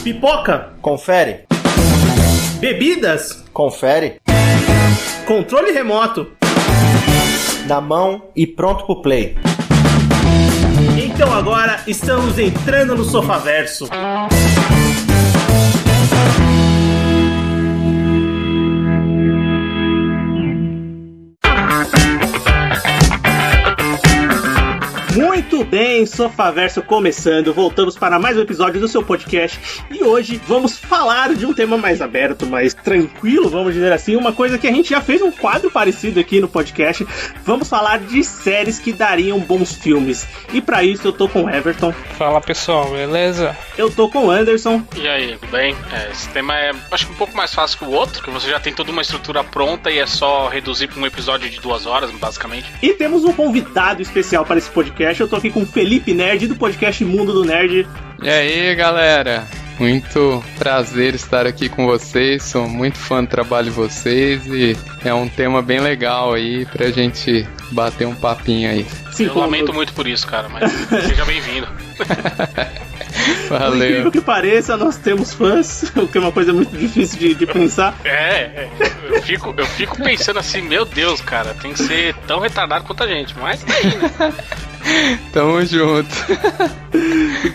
Pipoca. Confere. Bebidas. Confere. Controle remoto. Na mão e pronto pro play. Então agora estamos entrando no Sofaverso. Muito bem, Sofaverso começando, voltamos para mais um episódio do seu podcast e hoje vamos falar de um tema mais aberto, mais tranquilo, vamos dizer assim, uma coisa que a gente já fez um quadro parecido aqui no podcast. Vamos falar de séries que dariam bons filmes e para isso eu tô com o Everton. Fala pessoal, beleza? Eu tô com o Anderson. E aí, tudo bem? Esse tema é, acho que um pouco mais fácil que o outro, que você já tem toda uma estrutura pronta e é só reduzir para um episódio de 2 horas, basicamente. E temos um convidado especial para esse podcast. Eu tô aqui com o Felipe Nerd, do podcast Mundo do Nerd. E aí, galera? Muito prazer estar aqui com vocês. Sou muito fã do trabalho de vocês e é um tema bem legal aí pra gente bater um papinho aí. Sim, eu lamento muito por isso, cara, mas seja bem-vindo. Valeu. Por incrível que pareça, nós temos fãs, o que é uma coisa muito difícil de pensar. Eu fico pensando assim, meu Deus, cara, tem que ser tão retardado quanto a gente, mas tá aí, né? Tamo junto.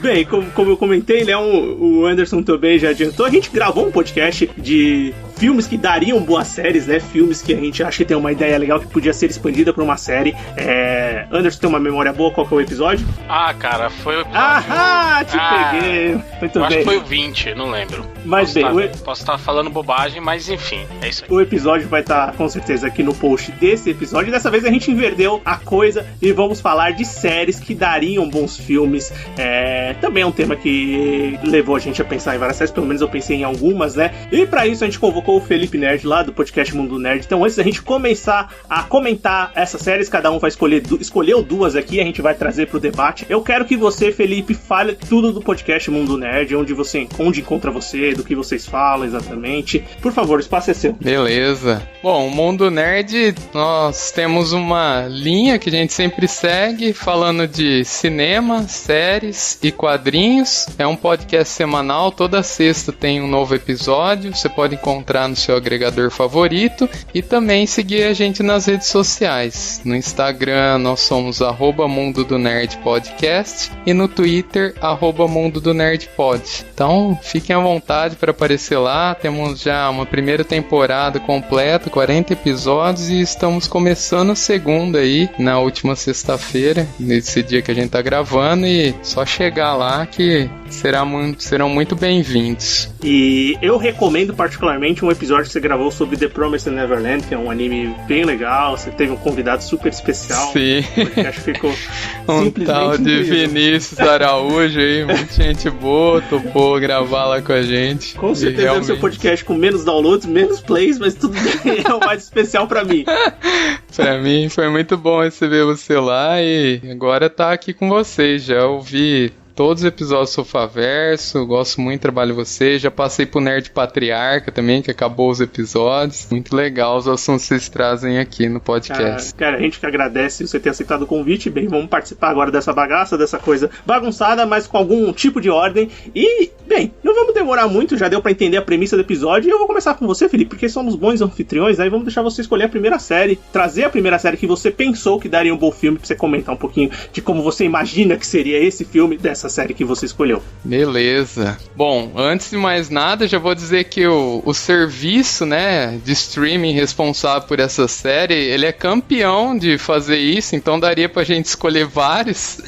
Bem, como eu comentei, né, o Anderson também já adiantou, a gente gravou um podcast de filmes que dariam boas séries, né? Filmes que a gente acha que tem uma ideia legal que podia ser expandida pra uma série. Anderson tem uma memória boa, qual que é o episódio? Ah, cara, foi o episódio... Peguei! Muito bem. Acho que foi o 20, não lembro. Mas posso estar falando bobagem, mas enfim, é isso aí. O episódio vai estar com certeza aqui no post desse episódio. Dessa vez a gente inverteu a coisa e vamos falar de séries que dariam bons filmes. Também é um tema que levou a gente a pensar em várias séries, pelo menos eu pensei em algumas, né? E pra isso a gente convocou o Felipe Nerd lá do podcast Mundo do Nerd. Então antes da gente começar a comentar essas séries, cada um vai escolheu 2 aqui, a gente vai trazer pro debate. Eu quero que você, Felipe, fale tudo do podcast Mundo do Nerd, onde encontra você, do que vocês falam exatamente. Por favor, o espaço é seu. Beleza. Bom, o Mundo Nerd, nós temos uma linha que a gente sempre segue, falando de cinema, séries e quadrinhos. É um podcast semanal, toda sexta tem um novo episódio, você pode encontrar no seu agregador favorito e também seguir a gente nas redes sociais. No Instagram nós somos @Mundo do Nerd Podcast e no Twitter @Mundo do Nerd Pod. Então fiquem à vontade para aparecer lá. Temos já uma primeira temporada completa, 40 episódios e estamos começando a segunda aí na última sexta-feira, nesse dia que a gente tá gravando, e só chegar lá que serão muito bem-vindos. E eu recomendo particularmente um episódio que você gravou sobre The Promised Neverland, que é um anime bem legal. Você teve um convidado super especial. Sim. O podcast ficou um tal de incrível. Vinícius Araújo aí, muita gente boa, topou gravar lá com a gente. Com certeza é o seu podcast com menos downloads, menos plays, mas tudo bem, é o mais especial pra mim. Pra mim foi muito bom receber você lá e agora tá aqui com vocês. Já ouvi todos os episódios do Sofaverso, gosto muito do trabalho de vocês, já passei pro Nerd Patriarca também, que acabou os episódios. Muito legal os assuntos que vocês trazem aqui no podcast. Cara, a gente que agradece você ter aceitado o convite. Bem, vamos participar agora dessa bagaça, dessa coisa bagunçada, mas com algum tipo de ordem. E, bem, não vamos demorar muito, já deu pra entender a premissa do episódio. E eu vou começar com você, Felipe, porque somos bons anfitriões, aí vamos deixar você escolher a primeira série, trazer a primeira série que você pensou que daria um bom filme, pra você comentar um pouquinho de como você imagina que seria esse filme dessa série que você escolheu. Beleza. Bom, antes de mais nada, já vou dizer que o serviço, né, de streaming responsável por essa série, ele é campeão de fazer isso, então daria pra gente escolher vários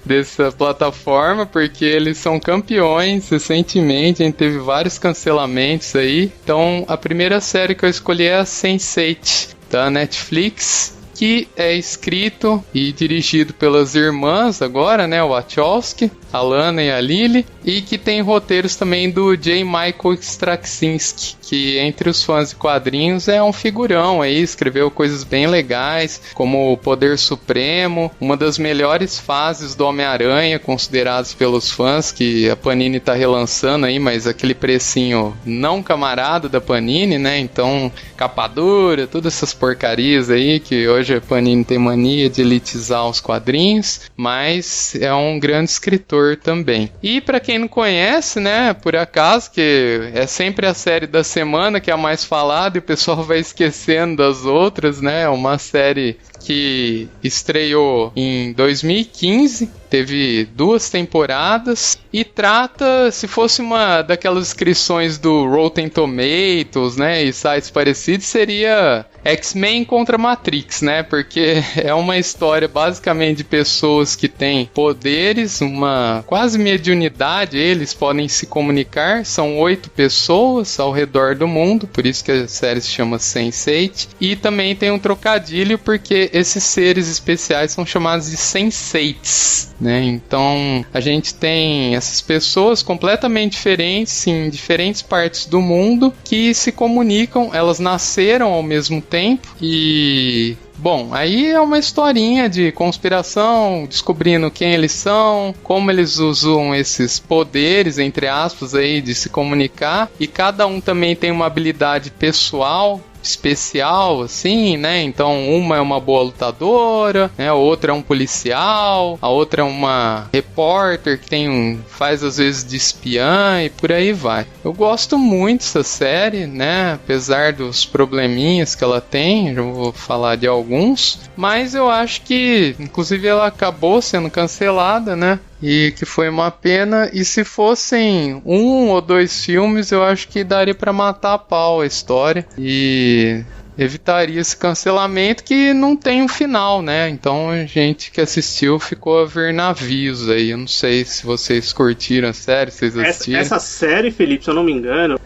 dessa plataforma, porque eles são campeões. Recentemente a gente teve vários cancelamentos aí. Então a primeira série que eu escolhi é a Sense8, da Netflix, que é escrito e dirigido pelas irmãs agora, né, Wachowski, a Lana e a Lily, e que tem roteiros também do J. Michael Straczynski, que entre os fãs de quadrinhos é um figurão aí, escreveu coisas bem legais, como o Poder Supremo, uma das melhores fases do Homem-Aranha, considerados pelos fãs, que a Panini tá relançando aí, mas aquele precinho não camarada da Panini, né, então capa dura, todas essas porcarias aí, que hoje a Panini tem mania de elitizar os quadrinhos, mas é um grande escritor Andor também. E pra quem não conhece, né, por acaso, que é sempre a série da semana que é a mais falada e o pessoal vai esquecendo das outras, né, é uma série que estreou em 2015, teve 2 temporadas e trata, se fosse uma daquelas inscrições do Rotten Tomatoes, né, e sites parecidos, seria X-Men contra Matrix, né, porque é uma história basicamente de pessoas que têm poderes, uma quase mediunidade, eles podem se comunicar, são 8 pessoas ao redor do mundo, por isso que a série se chama Sense8, e também tem um trocadilho porque esses seres especiais são chamados de Sense8s, né? Então a gente tem essas pessoas completamente diferentes em diferentes partes do mundo que se comunicam, elas nasceram ao mesmo tempo e... Bom, aí é uma historinha de conspiração, descobrindo quem eles são, como eles usam esses poderes, entre aspas, aí, de se comunicar, e cada um também tem uma habilidade pessoal, especial, assim, né? Então, uma é uma boa lutadora, né? A outra é um policial, a outra é uma repórter que faz às vezes de espiã e por aí vai. Eu gosto muito dessa série, né? Apesar dos probleminhas que ela tem, eu vou falar de alguns, mas eu acho que, inclusive, ela acabou sendo cancelada, né? E que foi uma pena, e se fossem 1 ou 2 filmes, eu acho que daria pra matar a pau a história, e evitaria esse cancelamento que não tem um final, né? Então a gente que assistiu ficou a ver navios aí. Eu não sei se vocês curtiram a série, vocês assistiram. Essa série, Felipe, se eu não me engano,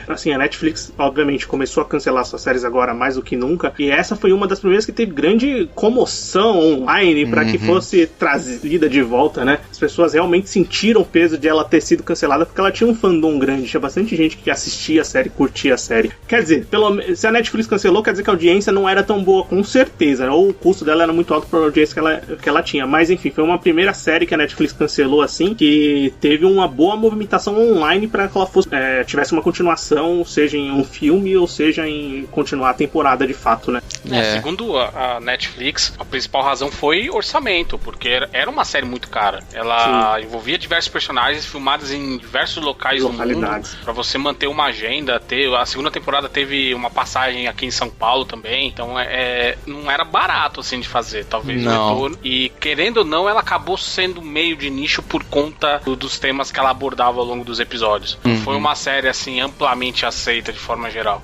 assim, a Netflix obviamente começou a cancelar suas séries agora mais do que nunca, e essa foi uma das primeiras que teve grande comoção online para que fosse trazida de volta, né? As pessoas realmente sentiram o peso de ela ter sido cancelada porque ela tinha um fandom grande, tinha bastante gente que assistia a série, curtia a série. Quer dizer, se a Netflix cancelou, quer dizer que a audiência não era tão boa, com certeza, ou o custo dela era muito alto para a audiência que ela tinha, mas enfim, foi uma primeira série que a Netflix cancelou assim, que teve uma boa movimentação online para que ela tivesse uma continuação, seja em um filme ou seja em continuar a temporada de fato, né? Segundo a Netflix, a principal razão foi orçamento, porque era uma série muito cara. Ela envolvia diversos personagens filmados em diversos locais do mundo, para você manter uma agenda. A segunda temporada teve uma passagem aqui em São Paulo também, então não era barato assim de fazer, talvez o retorno. E querendo ou não, ela acabou sendo meio de nicho por conta dos temas que ela abordava ao longo dos episódios. Foi uma série assim amplamente aceita de forma geral.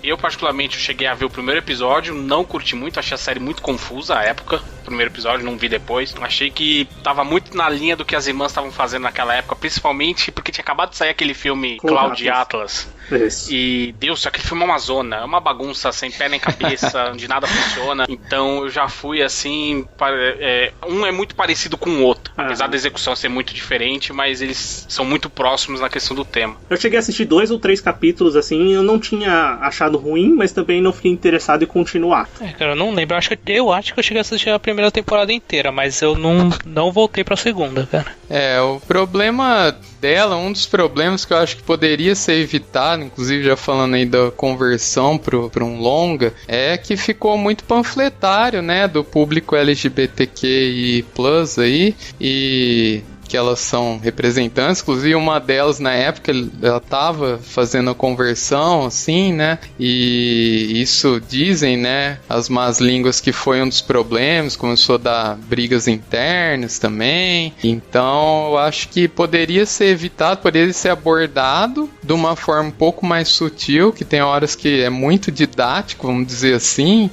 Eu particularmente cheguei a ver o primeiro episódio, não curti muito, achei a série muito confusa à época. Primeiro episódio, não vi depois. Achei que tava muito na linha do que as irmãs estavam fazendo naquela época, principalmente porque tinha acabado de sair aquele filme Cloud Atlas. E Deus, aquele filme é uma zona, é uma bagunça sem pé nem cabeça, onde nada funciona. Então eu já fui assim, um é muito parecido com o outro, apesar da execução ser muito diferente, mas eles são muito próximos na questão do tema. Eu cheguei a assistir 2 ou 3 capítulos assim, eu não tinha achado ruim, mas também não fiquei interessado em continuar. Cara, eu não lembro, eu acho que eu cheguei a assistir a primeira temporada inteira, mas eu não voltei pra segunda, cara. O problema dela, um dos problemas que eu acho que poderia ser evitado, inclusive já falando aí da conversão para um longa, é que ficou muito panfletário, né, do público LGBTQI+ aí, e que elas são representantes, inclusive uma delas na época ela estava fazendo a conversão, assim, né, e isso dizem, né, as más línguas que foi um dos problemas, começou a dar brigas internas também, então eu acho que poderia ser evitado, poderia ser abordado de uma forma um pouco mais sutil, que tem horas que é muito didático, vamos dizer assim,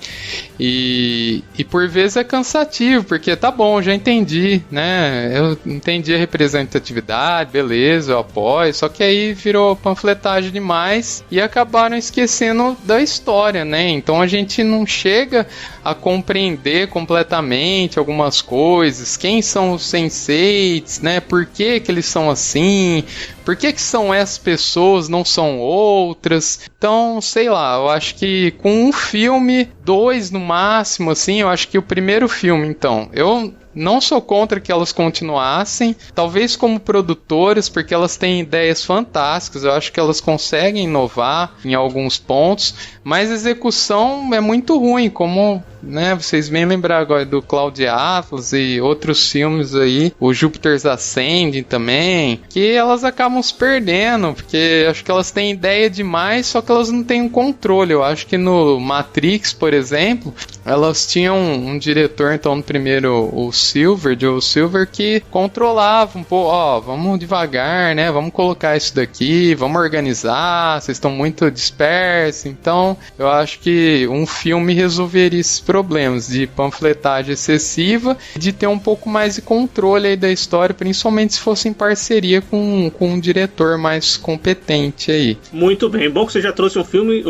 e por vezes é cansativo, porque tá bom, já entendi, né, eu entendi a representatividade, beleza, eu apoio, só que aí virou panfletagem demais e acabaram esquecendo da história, né? Então a gente não chega a compreender completamente algumas coisas, quem são os Sense8s, né? Por que eles são assim? Por que são essas pessoas, não são outras? Então, sei lá, eu acho que com um filme, 2 no máximo, assim, eu acho que o primeiro filme, então, eu não sou contra que elas continuassem, talvez como produtoras, porque elas têm ideias fantásticas, eu acho que elas conseguem inovar em alguns pontos, mas a execução é muito ruim, como né? Vocês bem lembraram agora do Cloud Atlas e outros filmes aí, o Júpiter's Ascending também, que elas acabam se perdendo, porque acho que elas têm ideia demais, só que elas não têm um controle. Eu acho que no Matrix, por exemplo, elas tinham um diretor, então, no primeiro, o Joe Silver, que controlava um pouco, vamos devagar, né? Vamos colocar isso daqui, vamos organizar, vocês estão muito dispersos. Então, eu acho que um filme resolveria esses problemas de panfletagem excessiva e de ter um pouco mais de controle aí da história, principalmente se fosse em parceria com um diretor mais competente aí. Muito bem, bom que você já trouxe um filme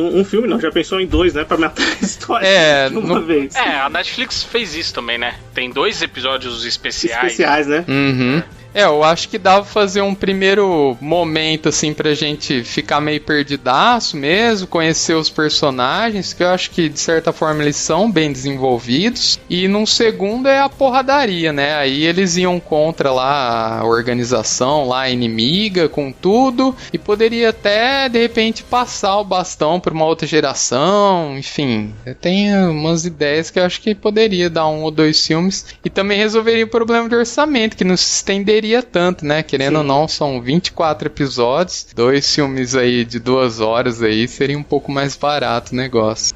não, já pensou em 2, né, pra matar a história de uma vez. A Netflix fez isso também, né? Tem 2 episódios especiais. Especiais, né? Uhum. Eu acho que dava pra fazer um primeiro momento, assim, pra gente ficar meio perdidaço mesmo, conhecer os personagens, que eu acho que, de certa forma, eles são bem desenvolvidos. E num segundo é a porradaria, né? Aí eles iam contra lá a organização, lá a inimiga, com tudo, e poderia até, de repente, passar o bastão pra uma outra geração, enfim. Eu tenho umas ideias que eu acho que poderia dar 1 ou 2 filmes, e também resolveria o problema de orçamento, que não se estenderia tanto, né? Querendo ou não, são 24 episódios, 2 filmes aí de 2 horas aí, seria um pouco mais barato o negócio.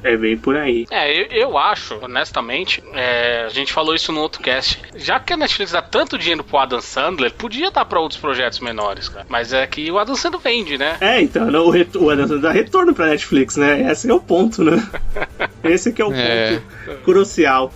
É bem por aí. Eu acho, honestamente, a gente falou isso no outro cast, já que a Netflix dá tanto dinheiro pro Adam Sandler, podia dar pra outros projetos menores, cara. Mas é que o Adam Sandler vende, né? Então, o Adam Sandler dá retorno pra Netflix, né? Esse é o ponto, né? Esse que é o ponto crucial.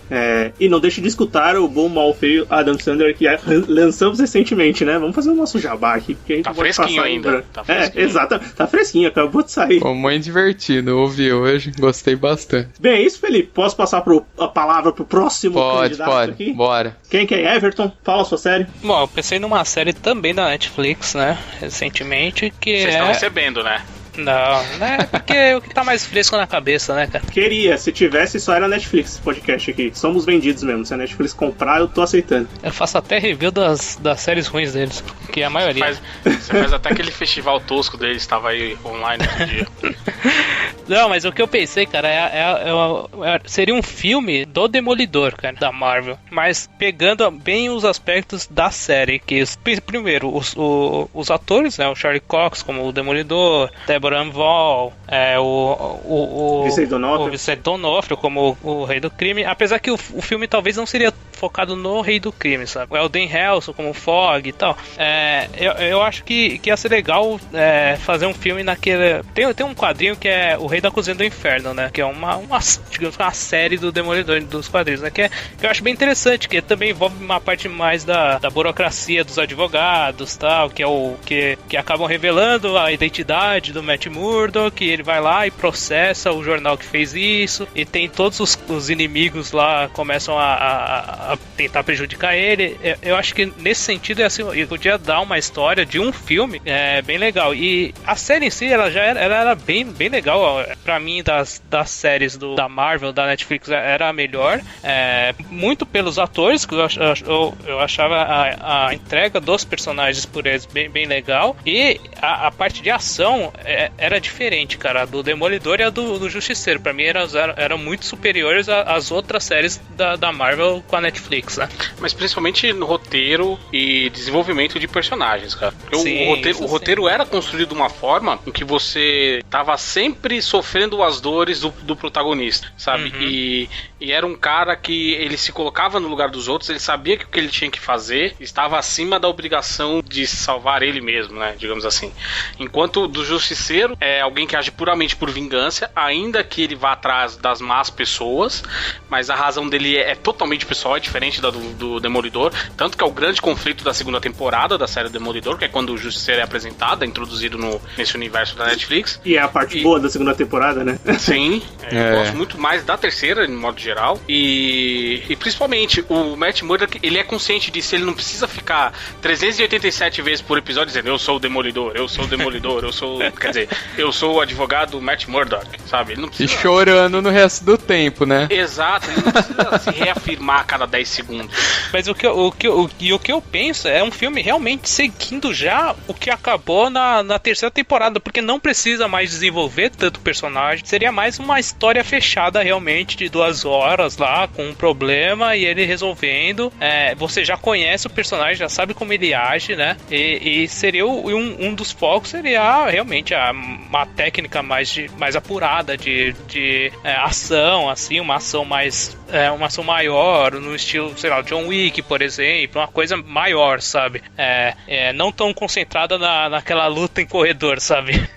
E não deixe de escutar o Bom, Mal, Feio Adam Sandler, que lançamos recentemente, né? Vamos fazer o nosso jabá aqui, porque a gente tá fresquinho ainda. Tá fresquinho. Exato. Tá fresquinho, acabou de sair. Foi muito divertido, ouvi hoje, gostei bastante. Bem, é isso, Felipe. Posso passar a palavra pro próximo candidato aqui? Pode, bora. Quem que é? Everton? Fala a sua série. Bom, eu pensei numa série também da Netflix, né? Recentemente, que Vocês estão recebendo, né? Não, né? Porque o que tá mais fresco na cabeça, né, cara? Queria, se tivesse só era Netflix esse podcast aqui. Somos vendidos mesmo. Se a Netflix comprar, eu tô aceitando. Eu faço até review das séries ruins deles, que é a maioria. Você faz até aquele festival tosco deles, estava aí online outro dia. Não, mas o que eu pensei, cara, seria um filme do Demolidor, cara, da Marvel. Mas pegando bem os aspectos da série, que primeiro, os atores, né, o Charlie Cox como o Demolidor, Deborah Ann-Woll, o Vicente D'Onofrio como o Rei do Crime, apesar que o filme talvez não seria focado no Rei do Crime, sabe? O Elden Helson como o Fog e tal. Eu acho que ia ser legal fazer um filme naquele... Tem um quadrinho que é O Rei da Cozinha do Inferno, né? Que é uma série do Demolidor dos quadrinhos, né? Que eu acho bem interessante, que também envolve uma parte mais da burocracia dos advogados, tal, que acabam revelando a identidade do Matt Murdock, que ele vai lá e processa o jornal que fez isso, e tem todos os inimigos lá começam a tentar prejudicar ele. Eu acho que nesse sentido eu podia dar uma história de um filme bem legal. E a série em si, ela era bem legal. Pra mim, das séries da Marvel, da Netflix, era a melhor. Muito pelos atores, que eu achava a entrega dos personagens por eles bem legal. E a parte de ação era diferente, cara. A do Demolidor e a do Justiceiro. Pra mim, eram muito superiores às outras séries da Marvel com a Netflix, né? Mas principalmente no roteiro e desenvolvimento de personagens, cara. O roteiro era construído de uma forma em que você tava sempre sofrendo as dores do protagonista, sabe? Uhum. E era um cara que ele se colocava no lugar dos outros, ele sabia que o que ele tinha que fazer estava acima da obrigação de salvar ele mesmo, né? Digamos assim. Enquanto do Justiceiro é alguém que age puramente por vingança, ainda que ele vá atrás das más pessoas, mas a razão dele é totalmente pessoal, é diferente da do Demolidor, tanto que é o grande conflito da segunda temporada da série Demolidor, que é quando o Justiceiro é apresentado, é introduzido nesse universo da Netflix. E é a parte boa da segunda temporada, né? Sim, eu gosto muito mais da terceira, de modo geral, e principalmente o Matt Murdock, ele é consciente disso, ele não precisa ficar 387 vezes por episódio dizendo eu sou o Demolidor, eu sou o Demolidor, quer dizer, eu sou o advogado Matt Murdock, sabe? Ele não precisa... E chorando no resto do tempo, né? Exato, ele não precisa se reafirmar a cada 10 segundos. Mas o que eu penso é um filme realmente seguindo já o que acabou na terceira temporada, porque não precisa mais desenvolver tanto personagem. Seria mais uma história fechada realmente de 2 horas lá, com um problema e ele resolvendo. Você já conhece o personagem, já sabe como ele age, né? E seria um dos focos seria realmente uma técnica mais apurada de ação, assim, uma ação maior, no estilo, sei lá, John Wick, por exemplo, uma coisa maior, sabe? Não tão concentrada naquela luta em corredor, sabe?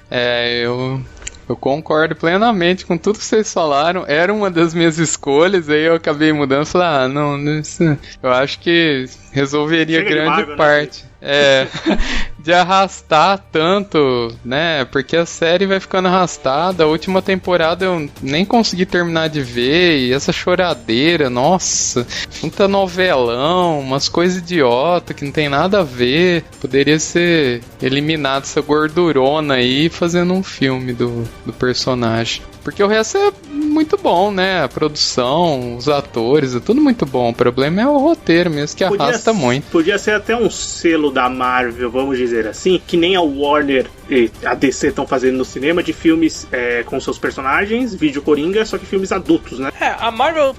Eu concordo plenamente com tudo que vocês falaram. Era uma das minhas escolhas, aí eu acabei mudando e falei, não, eu acho que resolveria grande parte. De arrastar tanto, né? Porque a série vai ficando arrastada. A última temporada eu nem consegui terminar de ver. E essa choradeira, nossa, muita novelão, umas coisas idiota que não tem nada a ver. Poderia ser eliminado essa gordurona aí fazendo um filme do personagem. Porque o resto é muito bom, né? A produção, os atores, é tudo muito bom. O problema é o roteiro mesmo, que arrasta muito. Podia ser até um selo da Marvel, vamos dizer assim, que nem a Warner e a DC estão fazendo no cinema, de filmes com seus personagens, vídeo coringa, só que filmes adultos, né? A Marvel,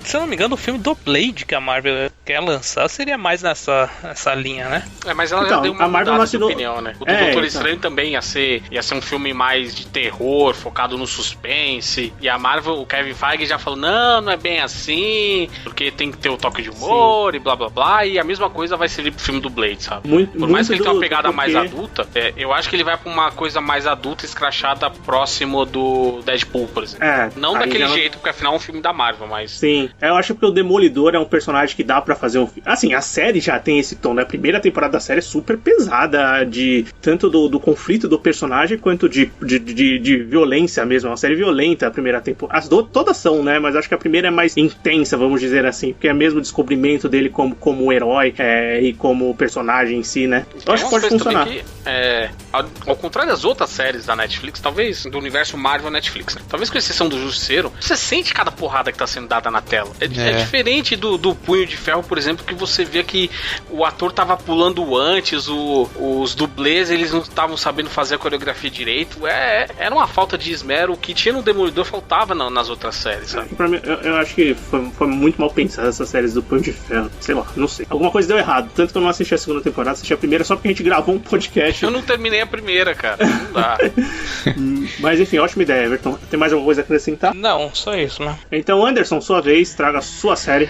se eu não me engano, o filme do Blade que a Marvel quer lançar seria mais nessa linha, né? Mas ela já deu uma mudada de opinião, né? O do Doutor Estranho também ia ser um filme mais de terror, focado no suspense. E a Marvel, o Kevin Feige já falou, não é bem assim, porque tem que ter o toque de humor e blá blá blá. E a mesma coisa vai servir pro filme do Blade, sabe? Por mais que ele tenha uma pegada mais adulta, eu acho que ele vai pra uma coisa mais adulta, escrachada, próximo do Deadpool, por exemplo. Não daquele jeito, porque afinal é um filme da Marvel, mas... Sim, eu acho que o Demolidor é um personagem que dá pra fazer um filme. Assim, a série já tem esse tom, né? A primeira temporada da série é super pesada, tanto do conflito do personagem, quanto de violência mesmo. É uma série violenta, a primeira temporada. Todas são, né? Mas acho que a primeira é mais intensa, vamos dizer assim, porque é mesmo o descobrimento dele como herói e como personagem em si, né? Eu acho que pode funcionar. Ao contrário das outras séries da Netflix, talvez do universo Marvel Netflix, né? Talvez com exceção do Justiceiro, você sente cada porrada que tá sendo dada na tela. É diferente do Punho de Ferro, por exemplo, que você vê que o ator tava pulando antes, os dublês, eles não estavam sabendo fazer a coreografia direito. Era uma falta de esmero que tinha no Demolidor, faltava nas outras séries, sabe? Pra mim, eu acho que foi muito mal pensada essas séries do Punho de Ferro. Sei lá, não sei. Alguma coisa deu errado. Tanto que eu não assisti a segunda temporada, assisti a primeira só porque a gente gravou um podcast. Eu não terminei a primeira, cara. Não dá. Mas enfim, ótima ideia, Everton. Tem mais alguma coisa a acrescentar? Não, só isso, né? Então, Anderson, sua vez, traga a sua série.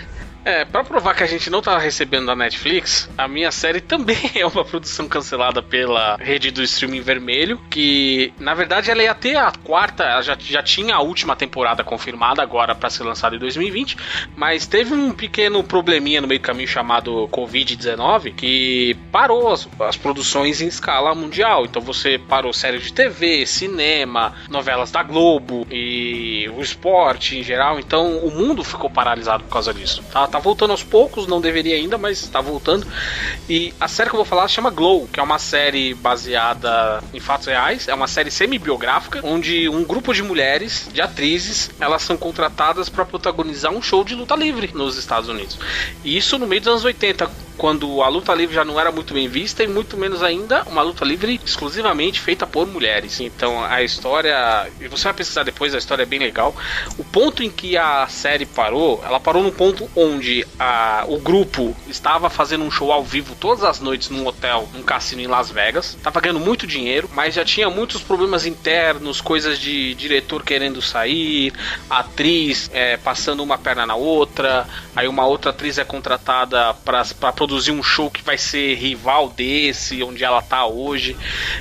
Pra provar que a gente não tá recebendo da Netflix, a minha série também é uma produção cancelada pela rede do streaming vermelho, que na verdade ela ia ter a quarta, ela já tinha a última temporada confirmada agora pra ser lançada em 2020, mas teve um pequeno probleminha no meio do caminho chamado Covid-19, que parou as produções em escala mundial. Então você parou séries de TV, cinema, novelas da Globo e o esporte em geral. Então o mundo ficou paralisado por causa disso. Tá voltando aos poucos, não deveria ainda, mas tá voltando. E a série que eu vou falar se chama Glow, que é uma série baseada em fatos reais. É uma série semi-biográfica, onde um grupo de mulheres, de atrizes, elas são contratadas para protagonizar um show de luta livre nos Estados Unidos. E isso no meio dos anos 80, quando a luta livre já não era muito bem vista, e muito menos ainda uma luta livre exclusivamente feita por mulheres. Então a história, e você vai pesquisar depois, a história é bem legal. O ponto em que a série parou, ela parou no ponto onde o grupo estava fazendo um show ao vivo todas as noites num hotel, num cassino em Las Vegas, estava ganhando muito dinheiro, mas já tinha muitos problemas internos, coisas de diretor querendo sair, atriz passando uma perna na outra, aí uma outra atriz é contratada para produzir um show que vai ser rival desse, onde ela tá hoje.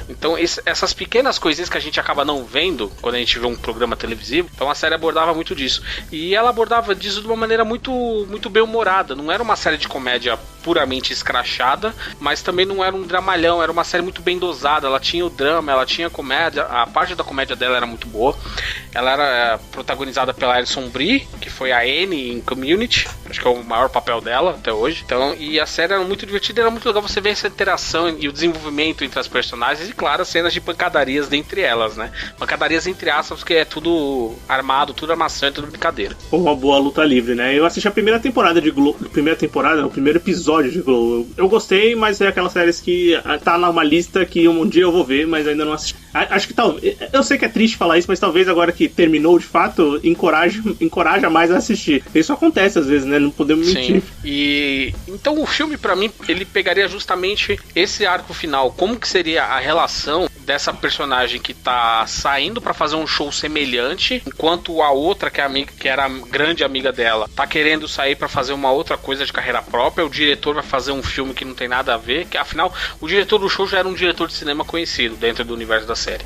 Então essas pequenas coisinhas que a gente acaba não vendo quando a gente vê um programa televisivo, então a série abordava muito disso. E ela abordava disso de uma maneira muito, muito bem humorada. Não era uma série de comédia puramente escrachada, mas também não era um dramalhão, era uma série muito bem dosada, ela tinha o drama, ela tinha a comédia, a parte da comédia dela era muito boa. Ela era protagonizada pela Alison Brie, que foi a Annie em Community, acho que é o maior papel dela até hoje. Então, e a série era muito divertida, era muito legal você ver essa interação e o desenvolvimento entre as personagens e, claro, as cenas de pancadarias dentre elas, né? Pancadarias entre aspas, porque é tudo armado, tudo armação, tudo brincadeira. Uma boa luta livre, né? Eu assisti a primeira temporada de Glow, o primeiro episódio de Glow. Eu gostei, mas é aquelas séries que tá numa lista que um dia eu vou ver, mas ainda não assisti. Acho que eu sei que é triste falar isso, mas talvez agora que terminou de fato, encoraja mais a assistir. Isso acontece às vezes, né? Não podemos mentir. Sim. E então o filme, pra mim, ele pegaria justamente esse arco final. Como que seria a relação dessa personagem que tá saindo pra fazer um show semelhante, enquanto a outra, que era a grande amiga dela, tá querendo sair pra fazer uma outra coisa de carreira própria. O diretor vai fazer um filme que não tem nada a ver, que afinal o diretor do show já era um diretor de cinema conhecido dentro do universo da série.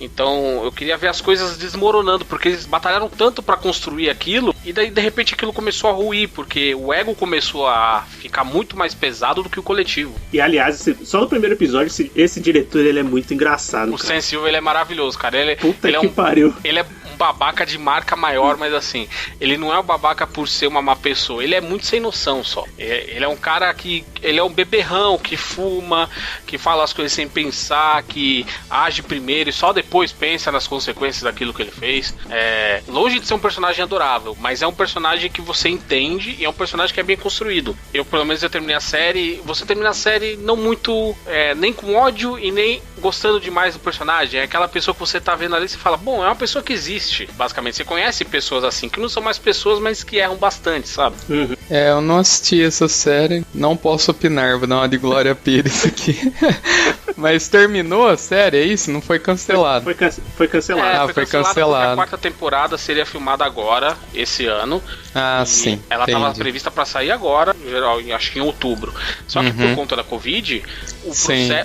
Então eu queria ver as coisas desmoronando, porque eles batalharam tanto pra construir aquilo, e daí de repente aquilo começou a ruir, porque o ego começou a ficar muito mais pesado do que o coletivo. E aliás, só no primeiro episódio, esse diretor, ele é muito engraçado. O Sam Silva, ele é maravilhoso, cara. Puta ele que pariu. Ele é um babaca de marca maior, mas assim, ele não é um babaca por ser uma má pessoa, ele é muito sem noção só. Ele é um cara que, ele é um beberrão, que fuma, que fala as coisas sem pensar, que age primeiro e só depois pensa nas consequências daquilo que ele fez. Longe de ser um personagem adorável, mas é um personagem que você entende e é um personagem que é bem construído. Pelo menos eu terminei a série, você termina a série não muito, nem com ódio e nem gostando demais do personagem. É aquela pessoa que você tá vendo ali e você fala, bom, é uma pessoa que existe. Basicamente, você conhece pessoas assim, que não são mais pessoas, mas que erram bastante, sabe? Uhum. Eu não assisti essa série, não posso opinar, vou dar uma de Glória Pires aqui. Mas terminou a série, é isso? Não foi cancelado? Foi cancelado. Foi cancelado. A quarta temporada seria filmada agora, esse ano. Sim. Ela estava prevista para sair agora, acho que em outubro. Só que por conta da Covid,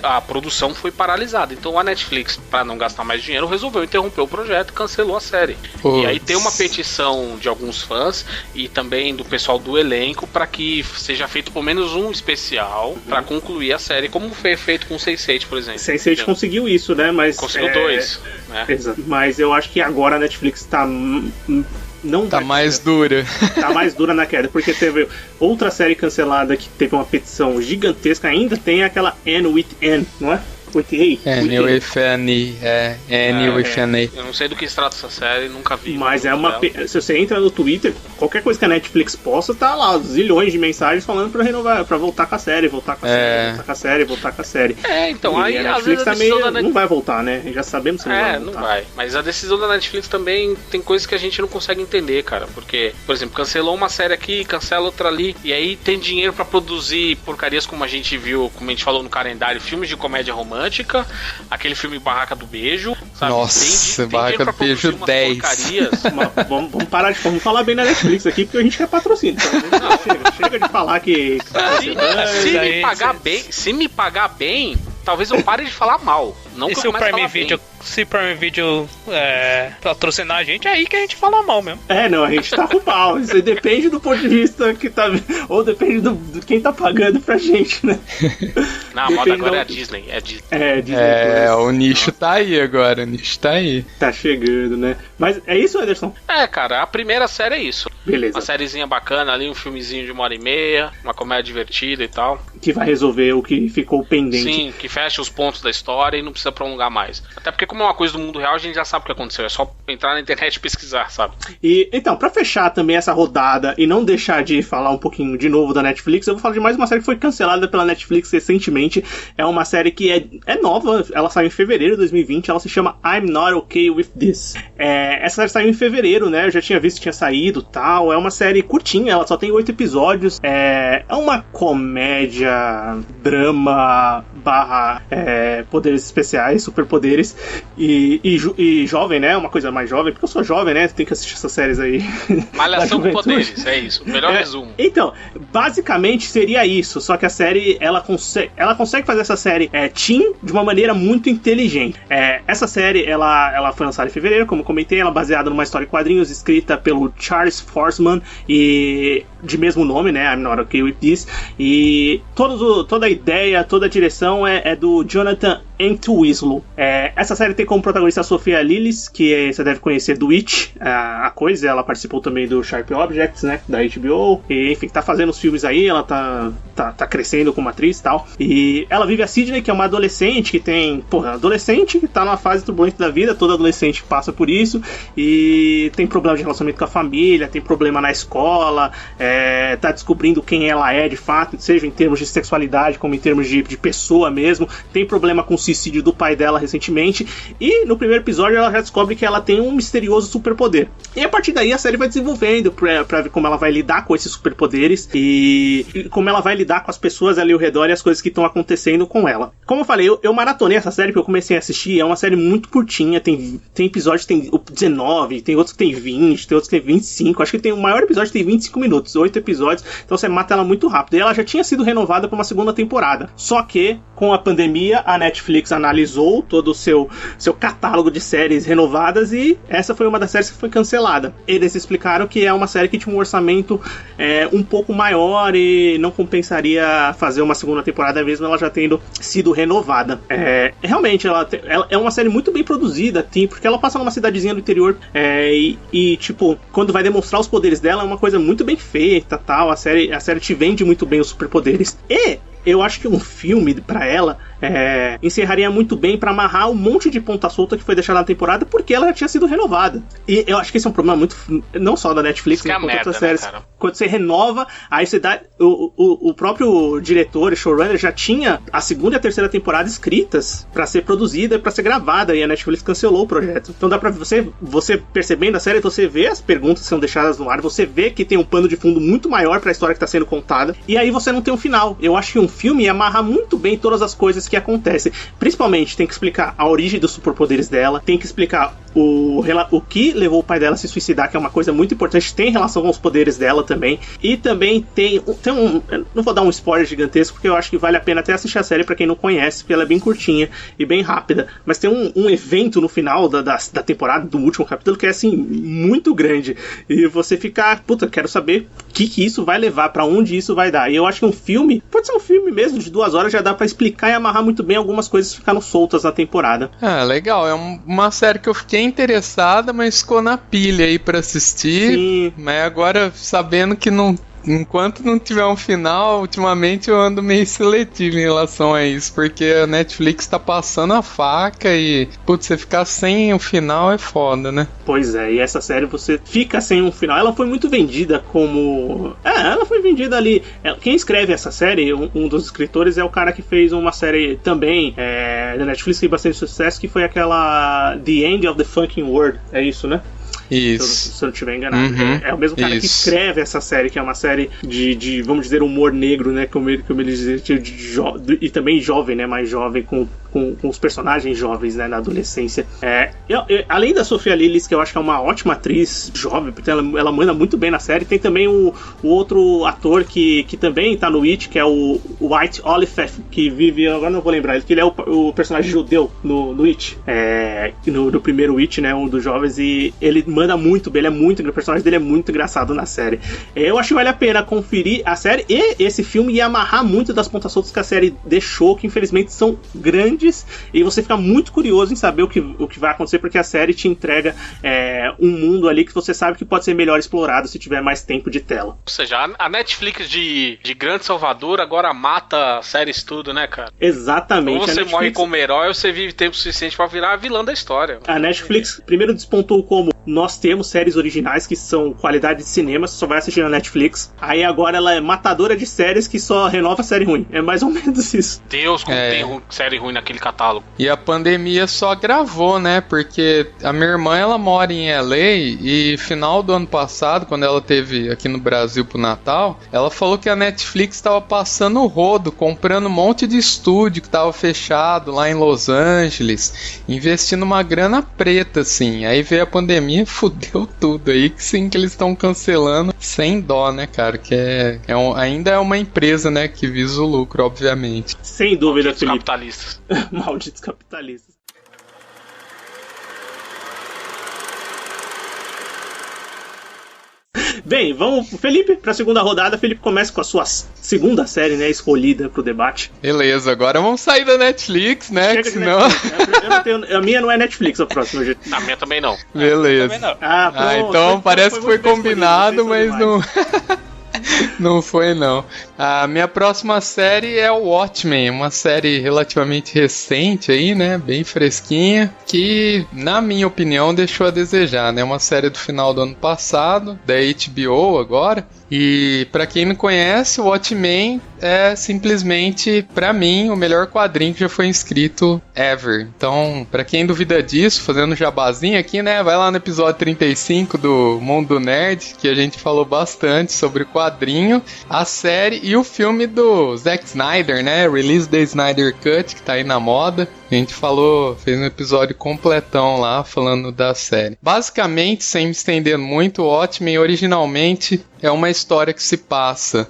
a produção foi paralisada. Então a Netflix, para não gastar mais dinheiro, resolveu interromper o projeto e cancelou a série. E aí tem uma petição de alguns fãs e também do pessoal do elenco para que seja feito pelo menos um especial para concluir a série, como foi feito com Sense8, por exemplo. Sense8 conseguiu isso, né? Mas conseguiu 2. Exato. Mas eu acho que agora a Netflix tá mais dura. Tá mais dura na queda, porque teve outra série cancelada que teve uma petição gigantesca. Ainda tem aquela Anne with Anne, não é? Annie with Annie. Annie with Annie. Eu não sei do que se trata essa série, nunca vi. Mas é uma. Se você entra no Twitter, qualquer coisa que a Netflix posta, tá lá, zilhões de mensagens falando pra renovar, pra voltar com a série, voltar com a série. Então, aí a Netflix também não vai voltar, né? Já sabemos que não vai voltar. Não vai. Mas a decisão da Netflix também tem coisas que a gente não consegue entender, cara. Porque, por exemplo, cancelou uma série aqui, cancela outra ali, e aí tem dinheiro pra produzir porcarias como a gente viu, como a gente falou no calendário, filmes de comédia romântica, aquele filme Barraca do Beijo, sabe? Nossa, Barraca do Beijo 10. Vamos parar de falar bem na Netflix aqui, porque a gente quer patrocínio. Então, chega de falar que se me pagar bem, talvez eu pare de falar mal. Não, e se o Prime Video patrocinar a gente, é aí que a gente fala mal mesmo. Não, a gente tá com pau. Isso depende do ponto de vista que tá. Ou depende do quem tá pagando pra gente, né? Não, a moda agora é a Disney. Disney. O nicho tá aí agora. O nicho tá aí. Tá chegando, né? Mas é isso, Anderson? Cara, a primeira série é isso. Beleza. Uma sériezinha bacana ali, um filmezinho de 1h30, uma comédia divertida e tal. Que vai resolver o que ficou pendente. Sim, que fecha os pontos da história e não precisa prolongar mais. Até porque, como é uma coisa do mundo real, a gente já sabe o que aconteceu. É só entrar na internet e pesquisar, sabe? E então, pra fechar também essa rodada e não deixar de falar um pouquinho de novo da Netflix, eu vou falar de mais uma série que foi cancelada pela Netflix recentemente. É uma série que é nova, ela saiu em fevereiro de 2020, ela se chama I'm Not Okay With This. Essa série saiu em fevereiro, né? Eu já tinha visto que tinha saído e tal. É uma série curtinha, ela só tem 8 episódios. É uma comédia, drama / poderes especiais especiais, superpoderes e jovem, né? Uma coisa mais jovem, porque eu sou jovem, né? Tem que assistir essas séries aí. Malhação com poderes, é isso. O melhor resumo. Então, basicamente seria isso, só que a série, ela consegue fazer essa série teen de uma maneira muito inteligente. Essa série, ela foi lançada em fevereiro, como eu comentei, ela é baseada numa história em quadrinhos escrita pelo Charles Forsman e de mesmo nome, né? I'm Not Okay With This. E toda a ideia, toda a direção é do Jonathan Entwistle. Essa série tem como protagonista a Sophia Lillis, que você deve conhecer do It, a coisa. Ela participou também do Sharp Objects, né? Da HBO. E, enfim, tá fazendo os filmes aí. Ela tá crescendo como atriz e tal. E ela vive a Sidney, que é uma adolescente que tem... adolescente que tá numa fase turbulenta da vida. Todo adolescente passa por isso. E tem problema de relacionamento com a família, tem problema na escola, tá descobrindo quem ela é de fato, seja em termos de sexualidade, como em termos de pessoa mesmo. Tem problema com o suicídio do pai dela recentemente. E no primeiro episódio ela já descobre que ela tem um misterioso superpoder. E a partir daí a série vai desenvolvendo pra ver como ela vai lidar com esses superpoderes e como ela vai lidar com as pessoas ali ao redor e as coisas que estão acontecendo com ela. Como eu falei, eu maratonei essa série porque eu comecei a assistir. É uma série muito curtinha, tem episódios que tem 19, tem outros que tem 20, tem outros que tem 25. Acho que tem o maior episódio que tem 25 minutos, 8 episódios, então você mata ela muito rápido. E ela já tinha sido renovada para uma segunda temporada. Só que, com a pandemia, a Netflix analisou todo o seu catálogo de séries renovadas e essa foi uma das séries que foi cancelada. Eles explicaram que é uma série que tinha um orçamento um pouco maior e não compensaria fazer uma segunda temporada mesmo ela já tendo sido renovada. Realmente, ela é uma série muito bem produzida, porque ela passa numa cidadezinha do interior tipo, quando vai demonstrar os poderes dela é uma coisa muito bem feita, tal. A série te vende muito bem os superpoderes. E eu acho que um filme pra ela encerraria muito bem pra amarrar um monte de ponta solta que foi deixada na temporada, porque ela já tinha sido renovada. E eu acho que esse é um problema muito, não só da Netflix, mas com outras séries. Né, quando você renova, aí você dá o próprio diretor e showrunner já tinha a segunda e a terceira temporada escritas pra ser produzida, pra ser gravada, e a Netflix cancelou o projeto. Então dá pra você percebendo a série, você vê as perguntas que são deixadas no ar, você vê que tem um pano de fundo muito maior pra história que tá sendo contada, e aí você não tem um final. Eu acho que um filme ia amarrar muito bem todas as coisas que acontecem. Principalmente tem que explicar a origem dos superpoderes dela, tem que explicar o que levou o pai dela a se suicidar, que é uma coisa muito importante, tem relação com os poderes dela também. E também tem um... Não vou dar um spoiler gigantesco, porque eu acho que vale a pena até assistir a série pra quem não conhece, porque ela é bem curtinha e bem rápida. Mas tem um evento no final da temporada, do último capítulo, que é assim, muito grande. E você fica, quero saber o que isso vai levar, pra onde isso vai dar. E eu acho que um filme, pode ser um filme mesmo de 2 horas, já dá pra explicar e amarrar muito bem algumas coisas que ficaram soltas na temporada. Legal, é uma série que eu fiquei interessada, mas ficou na pilha aí pra assistir. Sim. Mas agora, sabendo que enquanto não tiver um final, ultimamente eu ando meio seletivo em relação a isso, porque a Netflix tá passando a faca e, você ficar sem o final é foda, né? Pois é, e essa série você fica sem um final. Ela foi muito vendida como... ela foi vendida ali... Quem escreve essa série, um dos escritores, é o cara que fez uma série também da Netflix que tem bastante sucesso, que foi aquela The End of the Fucking World. É isso, né? Isso. Se eu não estiver enganado. É o mesmo cara que escreve essa série, que é uma série de vamos dizer, humor negro, né? Como ele diz, e também jovem, né? Mais jovem, com os personagens jovens, né? Na adolescência. Além da Sophia Lillis, que eu acho que é uma ótima atriz jovem, porque ela manda muito bem na série, tem também o outro ator que também tá no It, que é o White Oliphant, que vive, agora não vou lembrar, que ele é o personagem judeu no It. No primeiro It, né? Um dos jovens, e ele manda muito bem, o personagem dele é muito engraçado na série. Eu acho que vale a pena conferir a série e esse filme e amarrar muito das pontas soltas que a série deixou, que infelizmente são grandes, e você fica muito curioso em saber o que vai acontecer, porque a série te entrega um mundo ali que você sabe que pode ser melhor explorado se tiver mais tempo de tela. Ou seja, a Netflix de Grande Salvador agora mata séries tudo, né, cara? Exatamente. Ou você morre como herói ou você vive tempo suficiente pra virar a vilã da história. A Netflix primeiro despontou como nós temos séries originais que são qualidade de cinema, você só vai assistir na Netflix. Aí agora ela é matadora de séries que só renova série ruim. É mais ou menos isso. Deus, como tem série ruim naquele catálogo. E a pandemia só gravou, né? Porque a minha irmã, ela mora em LA e final do ano passado, quando ela teve aqui no Brasil pro Natal, ela falou que a Netflix tava passando o rodo, comprando um monte de estúdio que tava fechado lá em Los Angeles, investindo uma grana preta, assim. Aí veio a pandemia e fudeu tudo. Aí que sim, que eles estão cancelando sem dó, né, cara? Que ainda é uma empresa, né, que visa o lucro, obviamente. Sem dúvida, Malditos Felipe. capitalistas. Malditos capitalistas. Bem, vamos, Felipe, para a segunda rodada. Felipe começa com a sua segunda série, né, escolhida pro debate. Beleza, agora vamos sair da Netflix, né? Chega Que senão... a minha não é Netflix, a próxima. A minha também não. Beleza. Também não. Então parece que foi combinado, mas não... Não foi, não. A minha próxima série é o Watchmen, uma série relativamente recente aí, né? Bem fresquinha, que, na minha opinião, deixou a desejar, né? Uma série do final do ano passado, da HBO agora. E pra quem não conhece, o Watchmen é simplesmente, pra mim, o melhor quadrinho que já foi escrito ever. Então, pra quem duvida disso, fazendo jabazinho aqui, né? Vai lá no episódio 35 do Mundo Nerd, que a gente falou bastante sobre o quadrinho, a série e o filme do Zack Snyder, né? Release the Snyder Cut, que tá aí na moda. A gente fez um episódio completão lá, falando da série. Basicamente, sem me estender muito, o Watchmen originalmente é uma história que se passa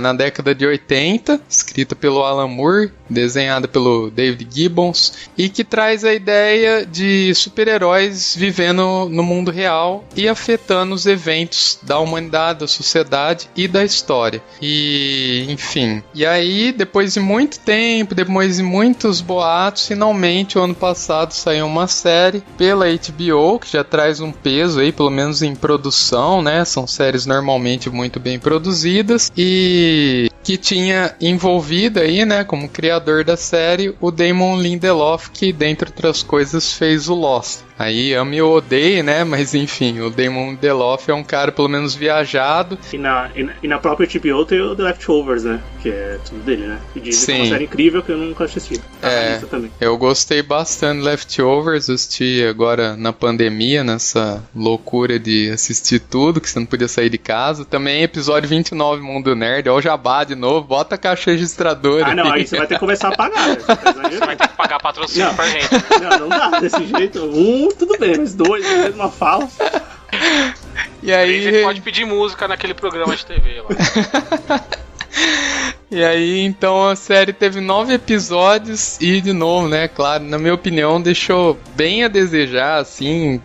na década de 80, escrita pelo Alan Moore, desenhada pelo David Gibbons, e que traz a ideia de super-heróis vivendo no mundo real e afetando os eventos da humanidade, da sociedade e da história. E, enfim. E aí, depois de muito tempo, depois de muitos boatos, finalmente, o ano passado, saiu uma série pela HBO, que já traz um peso aí, pelo menos em produção, né? São séries normalmente muito bem produzidas e que tinha envolvido aí, né, como criador da série, o Damon Lindelof, que, dentre outras coisas, fez o Lost. Aí ame ou odeie, né? Mas enfim, o Damon Lindelof é um cara pelo menos viajado. E na própria HBO tem o The Leftovers, né? Que é tudo dele, né? E dizem que é uma série incrível que eu nunca assisti. Eu gostei bastante de Leftovers, assisti agora na pandemia, nessa loucura de assistir tudo, que você não podia sair de casa. Também episódio 29 Mundo Nerd, ó o jabá de novo, bota a caixa registradora. Ah, não, aí você vai ter que começar a pagar. Né? Você vai ter que pagar patrocínio pra gente. Não dá desse jeito. Tudo bem, mas dois, mesma fala. E aí você pode pedir música naquele programa de TV lá. E aí, então, a série teve 9 episódios e, de novo, né, claro, na minha opinião, deixou bem a desejar, assim,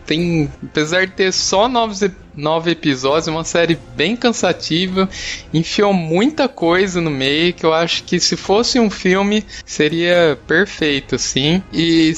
apesar de ter só 9 episódios, uma série bem cansativa, enfiou muita coisa no meio, que eu acho que se fosse um filme, seria perfeito, assim, e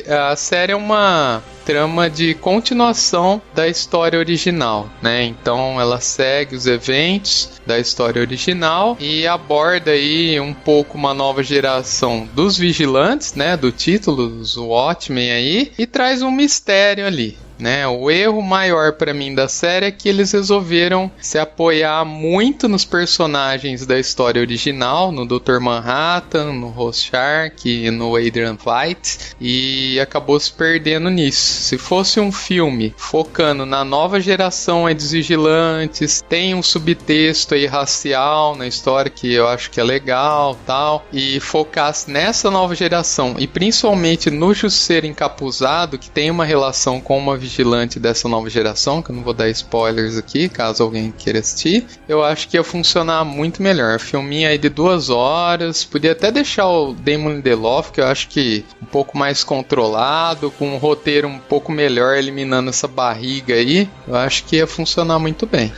a série é uma trama de continuação da história original, né? Então ela segue os eventos da história original e aborda aí um pouco uma nova geração dos vigilantes, né? Do título, dos Watchmen aí, e traz um mistério ali. Né? O erro maior pra mim da série é que eles resolveram se apoiar muito nos personagens da história original, no Dr. Manhattan, no Rorschach e no Adrian Veidt, e acabou se perdendo nisso. Se fosse um filme focando na nova geração aí dos vigilantes, tem um subtexto aí racial na história que eu acho que é legal, tal, e focasse nessa nova geração e principalmente no Justiceiro Encapuzado, que tem uma relação com uma vigilante dessa nova geração, que eu não vou dar spoilers aqui, caso alguém queira assistir, eu acho que ia funcionar muito melhor. Filminho aí de 2 horas, podia até deixar o Damon Lindelof, que eu acho que um pouco mais controlado, com um roteiro um pouco melhor, eliminando essa barriga aí, eu acho que ia funcionar muito bem.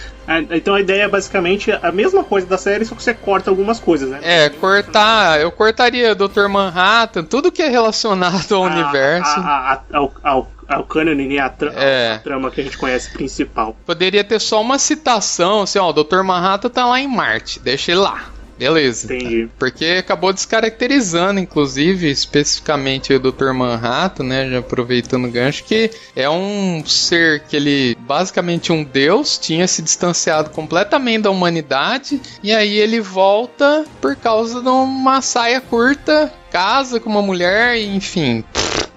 Então a ideia é basicamente a mesma coisa da série, só que você corta algumas coisas, né? Eu cortaria Dr. Manhattan, tudo que é relacionado ao universo. Ao canon e a trama que a gente conhece principal. Poderia ter só uma citação, assim, ó, o Dr. Manhattan tá lá em Marte, deixa ele lá. beleza. Entendi. Porque acabou descaracterizando, inclusive, especificamente o Dr. Manhattan, né? Já aproveitando o gancho, que é um ser que ele, basicamente um deus, tinha se distanciado completamente da humanidade, e aí ele volta por causa de uma saia curta, casa com uma mulher, enfim...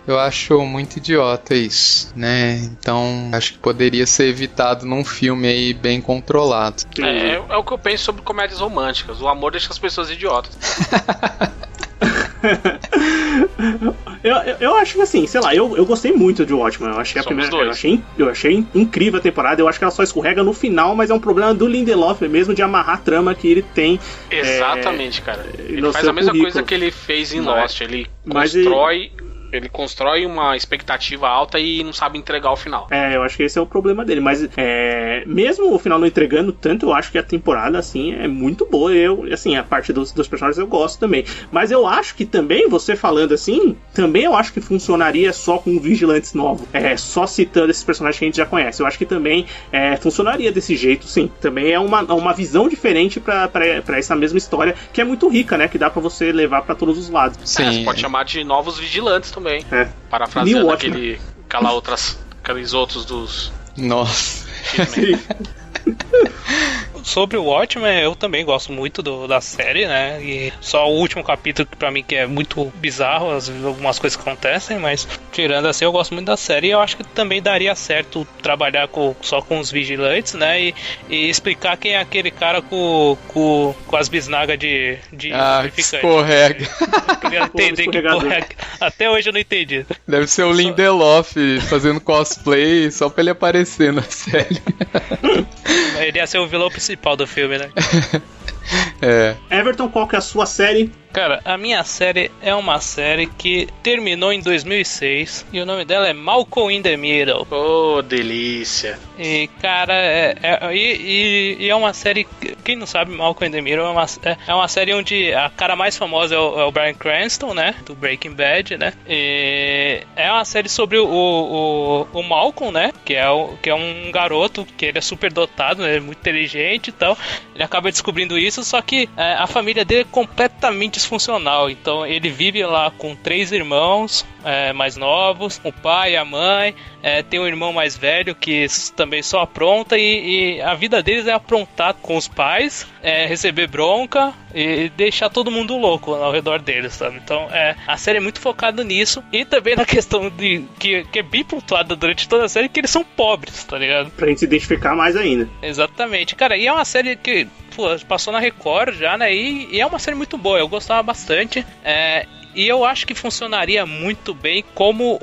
Eu acho muito idiota isso, né? Então, acho que poderia ser evitado num filme aí bem controlado. É o que eu penso sobre comédias românticas. O amor deixa as pessoas idiotas. Eu acho que assim, sei lá, eu gostei muito de Watchmen. Eu achei a primeira. Eu achei incrível a temporada. Eu acho que ela só escorrega no final, mas é um problema do Lindelof mesmo de amarrar a trama que ele tem. Exatamente, cara. Ele faz a mesma coisa que ele fez em Lost. Ele constrói uma expectativa alta e não sabe entregar o final. Eu acho que esse é o problema dele. Mas mesmo o final não entregando tanto, eu acho que a temporada, assim, é muito boa. Assim, a parte dos personagens eu gosto também. Mas eu acho que também, você falando assim, também eu acho que funcionaria só com vigilantes novos. Só citando esses personagens que a gente já conhece. Eu acho que também funcionaria desse jeito, sim. Também é uma visão diferente pra essa mesma história, que é muito rica, né? Que dá pra você levar pra todos os lados. Sim. Você pode chamar de novos vigilantes também. Parafraseando aqueles outros dos... Nossa. Sobre o Watchmen, eu também gosto muito da série, né? E só o último capítulo que pra mim que é muito bizarro, algumas coisas que acontecem, mas tirando assim, eu gosto muito da série e eu acho que também daria certo trabalhar só com os vigilantes, né? E explicar quem é aquele cara com as bisnagas de escorrega. Eu queria entender que porra é. Até hoje eu não entendi. Deve ser o Lindelof fazendo cosplay só pra ele aparecer na série. Ele ia ser o vilão principal do filme, né? Everton, qual que é a sua série? Cara, a minha série é uma série que terminou em 2006 e o nome dela é Malcolm in the Middle. Oh, delícia! E, cara, é uma série... Quem não sabe, Malcolm in the Middle é uma série onde a cara mais famosa é o Bryan Cranston, né? Do Breaking Bad, né? E é uma série sobre o Malcolm, né? Que é um garoto que ele é super dotado, né? Ele é muito inteligente e tal. Ele acaba descobrindo isso, só que a família dele é completamente disfuncional. Então ele vive lá com 3 irmãos mais novos, o pai, a mãe, tem um irmão mais velho que também só apronta e a vida deles é aprontar com os pais, receber bronca e deixar todo mundo louco ao redor deles, sabe? Então a série é muito focada nisso e também na questão de que é bem pontuada durante toda a série, que eles são pobres, tá ligado? Pra gente se identificar mais ainda. Exatamente, cara, e é uma série que passou na Record já, né? E é uma série muito boa, eu gostava bastante. E eu acho que funcionaria muito bem como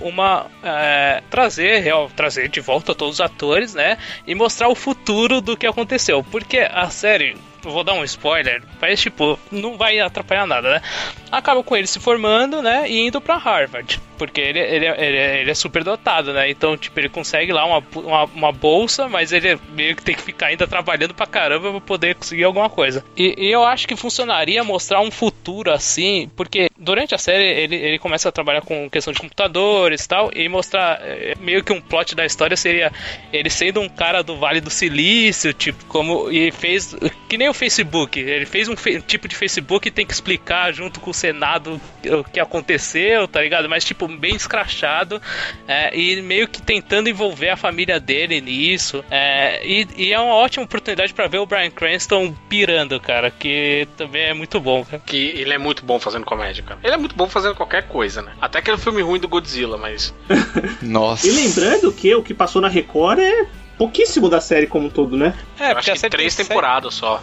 trazer de volta todos os atores, né? E mostrar o futuro do que aconteceu. Porque a série, eu vou dar um spoiler, mas não vai atrapalhar nada, né? Acaba com ele se formando, né? E indo pra Harvard. Porque ele é super dotado, né? Então, ele consegue lá uma bolsa, mas ele meio que tem que ficar ainda trabalhando pra caramba pra poder conseguir alguma coisa. E eu acho que funcionaria mostrar um futuro assim, porque durante a série ele começa a trabalhar com questão de computadores e tal, e mostrar meio que um plot da história seria ele sendo um cara do Vale do Silício, e fez que nem o Facebook, ele fez um tipo de Facebook e tem que explicar junto com o Senado o que aconteceu, tá ligado? Mas bem escrachado, e meio que tentando envolver a família dele nisso, e é uma ótima oportunidade pra ver o Bryan Cranston pirando, cara, que também é muito bom, cara. Que ele é muito bom fazendo comédia, cara. Ele é muito bom fazendo qualquer coisa, né? Até aquele filme ruim do Godzilla, mas... Nossa. E lembrando que o que passou na Record é pouquíssimo da série como um todo, né? Eu acho que 3 temporadas só.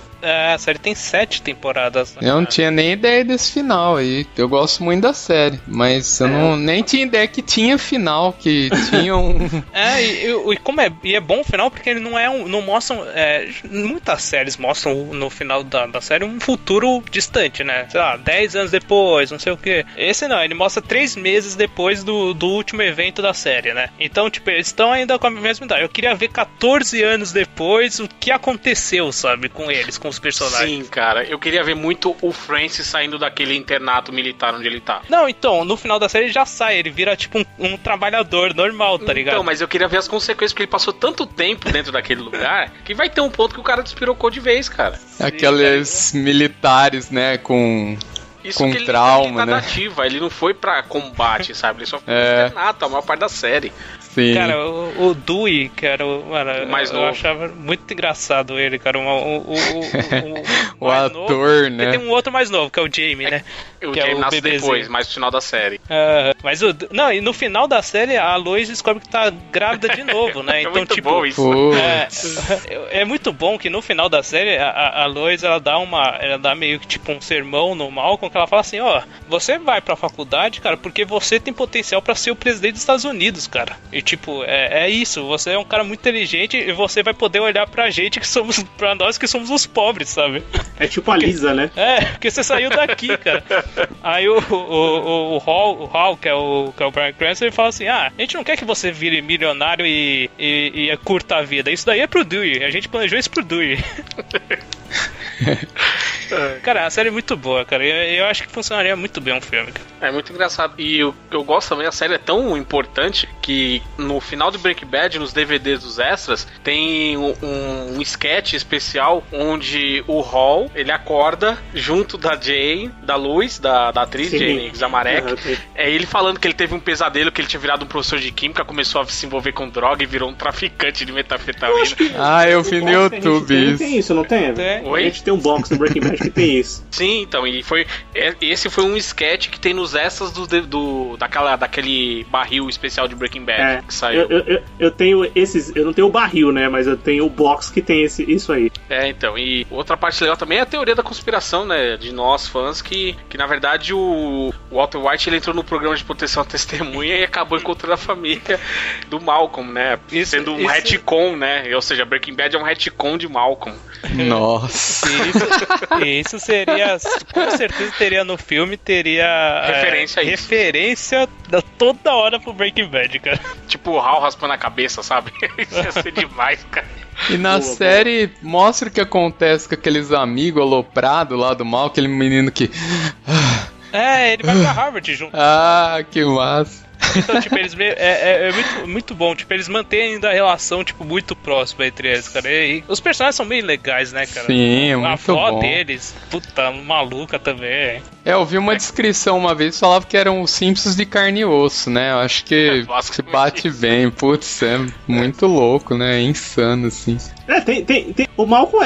A série tem 7 temporadas. Né? Eu não tinha nem ideia desse final aí. Eu gosto muito da série, mas eu nem tinha ideia que tinha final, que tinha um... E é bom o final porque ele não mostram... muitas séries mostram no final da série um futuro distante, né? Sei lá, 10 anos depois, não sei o que. Esse não, ele mostra 3 meses depois do último evento da série, né? Então, eles estão ainda com a mesma idade. Eu queria ver 14 anos depois o que aconteceu, sabe? Com eles, com com os personagens. Sim, cara, eu queria ver muito o Francis saindo daquele internato militar onde ele tá. Não, então, no final da série ele já sai, ele vira tipo um trabalhador normal, tá ligado? Então, mas eu queria ver as consequências, porque ele passou tanto tempo dentro daquele lugar, que vai ter um ponto que o cara despirocou de vez, cara. Aqueles militares, né, com que trauma, ele né? Nativa, ele não foi pra combate, sabe? Ele só foi no internato, a maior parte da série. Sim. Cara, o Dewey, cara, mano, mais eu novo. achava muito engraçado ele, cara. O ator, novo. né? E tem um outro mais novo, que é o Jamie, né? O que Jamie é o nasce bebezinho. depois, mais no final da série. Mas não, e no final da série a Lois descobre que tá grávida de novo, né? Então, muito tipo, bom isso. é muito bom que no final da série a Lois ela dá meio que tipo um sermão no Malcolm, que ela fala assim, ó, você vai pra faculdade, cara, porque você tem potencial pra ser o presidente dos Estados Unidos, cara. E tipo, é isso, você é um cara muito inteligente e você vai poder olhar pra gente pra nós que somos os pobres, sabe? É tipo a Lisa, né? Porque você saiu daqui, cara. Aí o Hall, que é o Bryan Cranston, ele fala assim, a gente não quer que você vire milionário e curta a vida. Isso daí é pro Dewey, a gente planejou isso pro Dewey. Cara, a série é muito boa, cara. Eu acho que funcionaria muito bem um filme, cara. É muito engraçado. E eu gosto também, a série é tão importante que no final de Breaking Bad, nos DVDs dos extras, tem um sketch especial onde o Hall, ele acorda junto da Jane, da Luz, da atriz Jane Zamarek. É ele falando que ele teve um pesadelo, que ele tinha virado um professor de química, começou a se envolver com droga e virou um traficante de metanfetamina. Eu vi no YouTube Tem isso, não tem? Oi? A gente tem um box no Breaking Bad que tem isso. Sim, então, esse foi um sketch que tem nos extras daquele barril especial de Breaking Bad que saiu. Eu tenho esses, eu não tenho o barril, né, mas eu tenho o box que tem isso aí. Então, e outra parte legal também é a teoria da conspiração, né, de nós fãs, que na verdade o Walter White ele entrou no programa de proteção à testemunha e acabou encontrando a família do Malcolm, né, sendo um retcon, né, ou seja, Breaking Bad é um retcon de Malcolm. Nossa. Isso seria, com certeza teria no filme, teria referência toda hora pro Breaking Bad, cara. Tipo o Hal raspando a cabeça, sabe? Isso ia ser demais, cara. E na série mostra o que acontece com aqueles amigos aloprados lá do mal, aquele menino que... ele vai pra Harvard junto. Que massa. Então, tipo, eles muito, muito bom. Tipo, eles mantêm ainda a relação, tipo, muito próxima entre eles, cara. E os personagens são bem legais, né, cara? Sim, muito bom. A avó deles, puta, maluca também. Eu vi uma descrição uma vez, falava que eram os Simpsons de carne e osso, né? Eu acho que se bate bem. Putz, é muito louco, né? É insano, assim. O Malcolm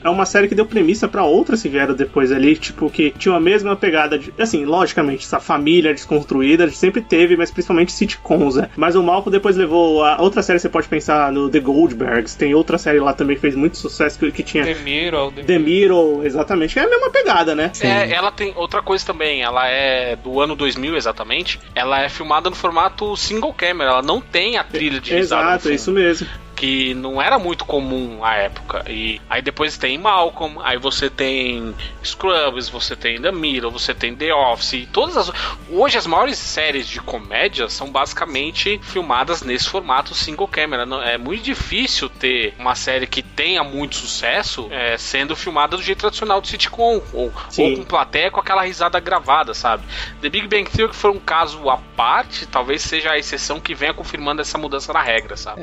é uma série que deu premissa pra outras que vieram depois ali, tipo, que tinha a mesma pegada de, assim, logicamente, essa família desconstruída sempre teve, mas principalmente sitcoms, né? Mas o Malcolm depois levou a outra série, você pode pensar no The Goldbergs, tem outra série lá também que fez muito sucesso, que tinha The Middle, exatamente, é a mesma pegada, né? Ela tem outra coisa também, ela é do ano 2000 exatamente, ela é filmada no formato single camera, ela não tem a trilha de Exato, isso mesmo. Que não era muito comum à época. E aí depois tem Malcolm, aí você tem Scrubs, você tem The Middle, você tem The Office, e hoje as maiores séries de comédia são basicamente filmadas nesse formato single camera. É muito difícil ter uma série que tenha muito sucesso sendo filmada do jeito tradicional do sitcom, ou com plateia com aquela risada gravada, sabe? The Big Bang Theory, que foi um caso à parte, talvez seja a exceção que venha confirmando essa mudança na regra, sabe?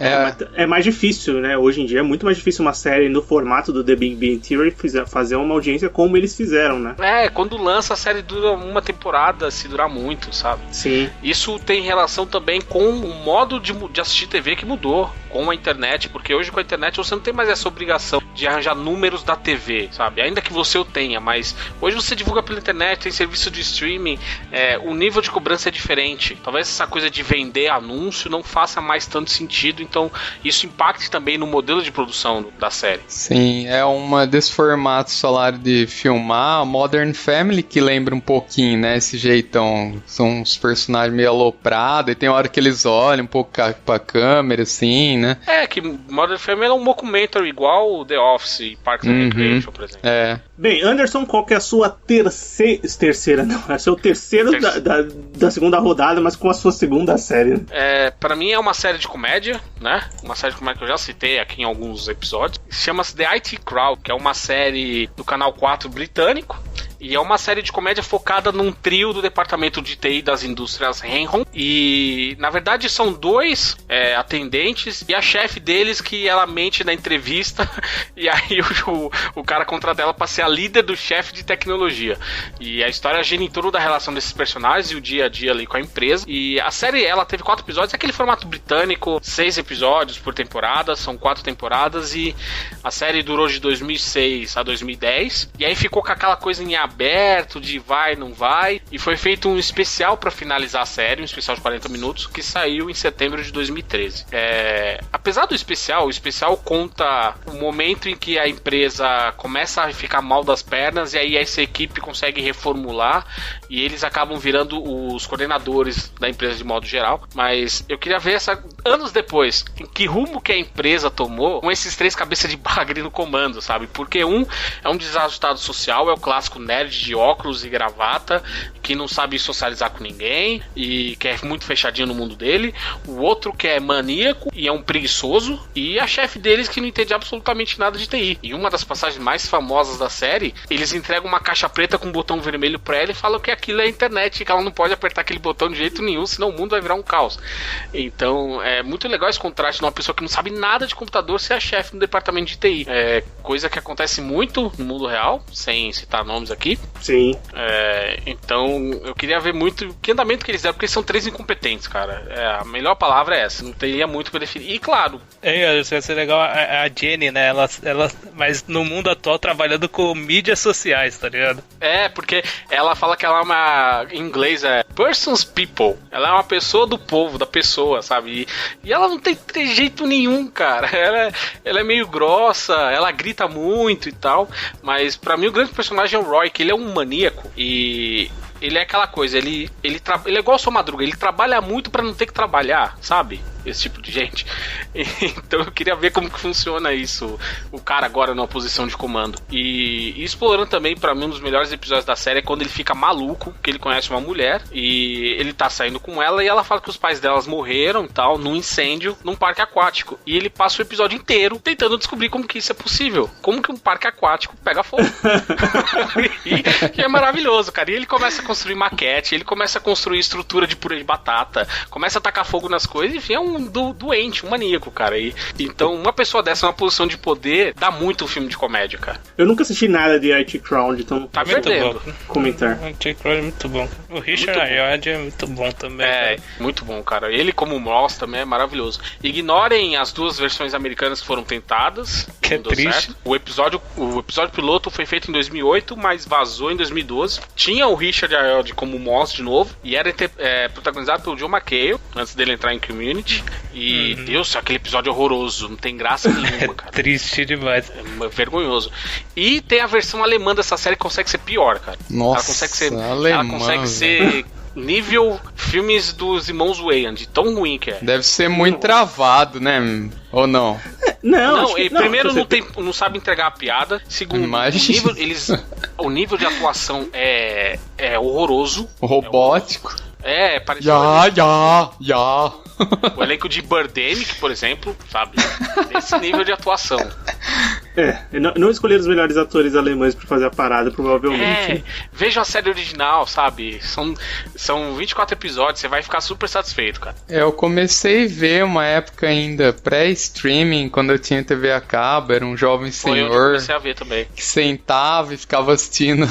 É mais difícil, né? Hoje em dia é muito mais difícil uma série no formato do The Big Bang Theory fazer uma audiência como eles fizeram, né? Quando lança a série dura uma temporada, se durar muito, sabe? Sim. Isso tem relação também com o modo de assistir TV que mudou com a internet, porque hoje com a internet você não tem mais essa obrigação de arranjar números da TV, sabe? Ainda que você o tenha, mas hoje você divulga pela internet, tem serviço de streaming, o nível de cobrança é diferente. Talvez essa coisa de vender anúncio não faça mais tanto sentido, então isso impacte também no modelo de produção da série. Sim, é desse formato solar de filmar, Modern Family, que lembra um pouquinho, né, esse jeitão, são uns personagens meio aloprados, e tem hora que eles olham um pouco pra câmera, assim, né? Que Modern Family é um mockumentary igual The Office e Parks and Recreation, por exemplo. Bem, Anderson, qual que é a sua terceira? Não, é o seu terceiro da segunda rodada, mas com a sua segunda série. Pra mim é uma série de comédia, né? Uma série de comédia que eu já citei aqui em alguns episódios. Chama-se The IT Crowd, que é uma série do Canal 4 britânico. E é uma série de comédia focada num trio do departamento de TI das indústrias Enron. E, na verdade, são dois atendentes e a chefe deles que ela mente na entrevista. E aí o cara contrata ela pra ser a líder do chefe de tecnologia. E a história gira em torno da relação desses personagens e o dia a dia ali com a empresa. E a série, ela teve 4 episódios. É aquele formato britânico, 6 episódios por temporada. São 4 temporadas. E a série durou de 2006 a 2010. E aí ficou com aquela coisa em aberto, de vai, não vai, e foi feito um especial pra finalizar a série, um especial de 40 minutos, que saiu em setembro de 2013. Apesar do especial, o especial conta o momento em que a empresa começa a ficar mal das pernas, e aí essa equipe consegue reformular, e eles acabam virando os coordenadores da empresa de modo geral. Mas eu queria ver anos depois, em que rumo que a empresa tomou com esses 3 cabeças de bagre no comando, sabe? Porque um é um desajustado social, é o clássico nerd de óculos e gravata, que não sabe socializar com ninguém e que é muito fechadinho no mundo dele. O outro que é maníaco e é um preguiçoso, e a chefe deles que não entende absolutamente nada de TI. E uma das passagens mais famosas da série, eles entregam uma caixa preta com um botão vermelho pra ela e falam que aquilo é a internet, que ela não pode apertar aquele botão de jeito nenhum, senão o mundo vai virar um caos. Então é muito legal esse contraste de uma pessoa que não sabe nada de computador ser a chefe no departamento de TI. Coisa que acontece muito no mundo real, sem citar nomes aqui. Sim. Então eu queria ver muito que andamento que eles deram, porque eles são 3 incompetentes, cara. A melhor palavra é essa, não teria muito pra definir. E claro, ia ser legal a Jenny, né? Ela, mas no mundo atual trabalhando com mídias sociais, tá ligado? Porque ela fala que ela é uma, em inglês person's people. Ela é uma pessoa do povo, da pessoa, sabe? E ela não tem jeito nenhum, cara. Ela é meio grossa, ela grita muito e tal, mas pra mim o grande personagem é o Roy, que ele é um maníaco e ele é aquela coisa, ele é igual o Seu Madruga, ele trabalha muito pra não ter que trabalhar, sabe? Esse tipo de gente. Então eu queria ver como que funciona isso, o cara agora numa posição de comando. E explorando também, pra mim, um dos melhores episódios da série é quando ele fica maluco, que ele conhece uma mulher e ele tá saindo com ela e ela fala que os pais delas morreram e tal, num incêndio, num parque aquático. E ele passa o episódio inteiro tentando descobrir como que isso é possível. Como que um parque aquático pega fogo. E é maravilhoso, cara. E ele começa a construir maquete, ele começa a construir estrutura de purê de batata, começa a tacar fogo nas coisas, enfim, é um doente, um maníaco, cara. Então, uma pessoa dessa numa posição de poder dá muito um filme de comédia, cara. Eu nunca assisti nada de IT Crowd, então tá perdendo. Comentar. IT Crowd é muito bom. O Richard Ayoade é muito bom também. Muito bom, cara. Ele como Moss também é maravilhoso. Ignorem as 2 versões americanas que foram tentadas. Que é triste. Certo. O episódio piloto foi feito em 2008, mas vazou em 2012. Tinha o Richard Ayoade como Moss de novo e era protagonizado pelo John McHale, antes dele entrar em Community. E, Deus, aquele episódio é horroroso, não tem graça nenhuma, cara. Triste demais. É vergonhoso. E tem a versão alemã dessa série que consegue ser pior, cara. Nossa, ela consegue ser nível filmes dos irmãos Wayans, de tão ruim que é. Deve ser muito travado, né? Ou não? Não, primeiro não sabe entregar a piada. Segundo, o nível de atuação é horroroso. Robótico. Parece o elenco de Birdemic, por exemplo, sabe? Esse nível de atuação. Não escolheram os melhores atores alemães pra fazer a parada, provavelmente. Vejam a série original, sabe? São 24 episódios, você vai ficar super satisfeito, cara. Eu comecei a ver uma época ainda pré-streaming, quando eu tinha TV a cabo, era um jovem senhor. Eu comecei a ver também. Que sentava e ficava assistindo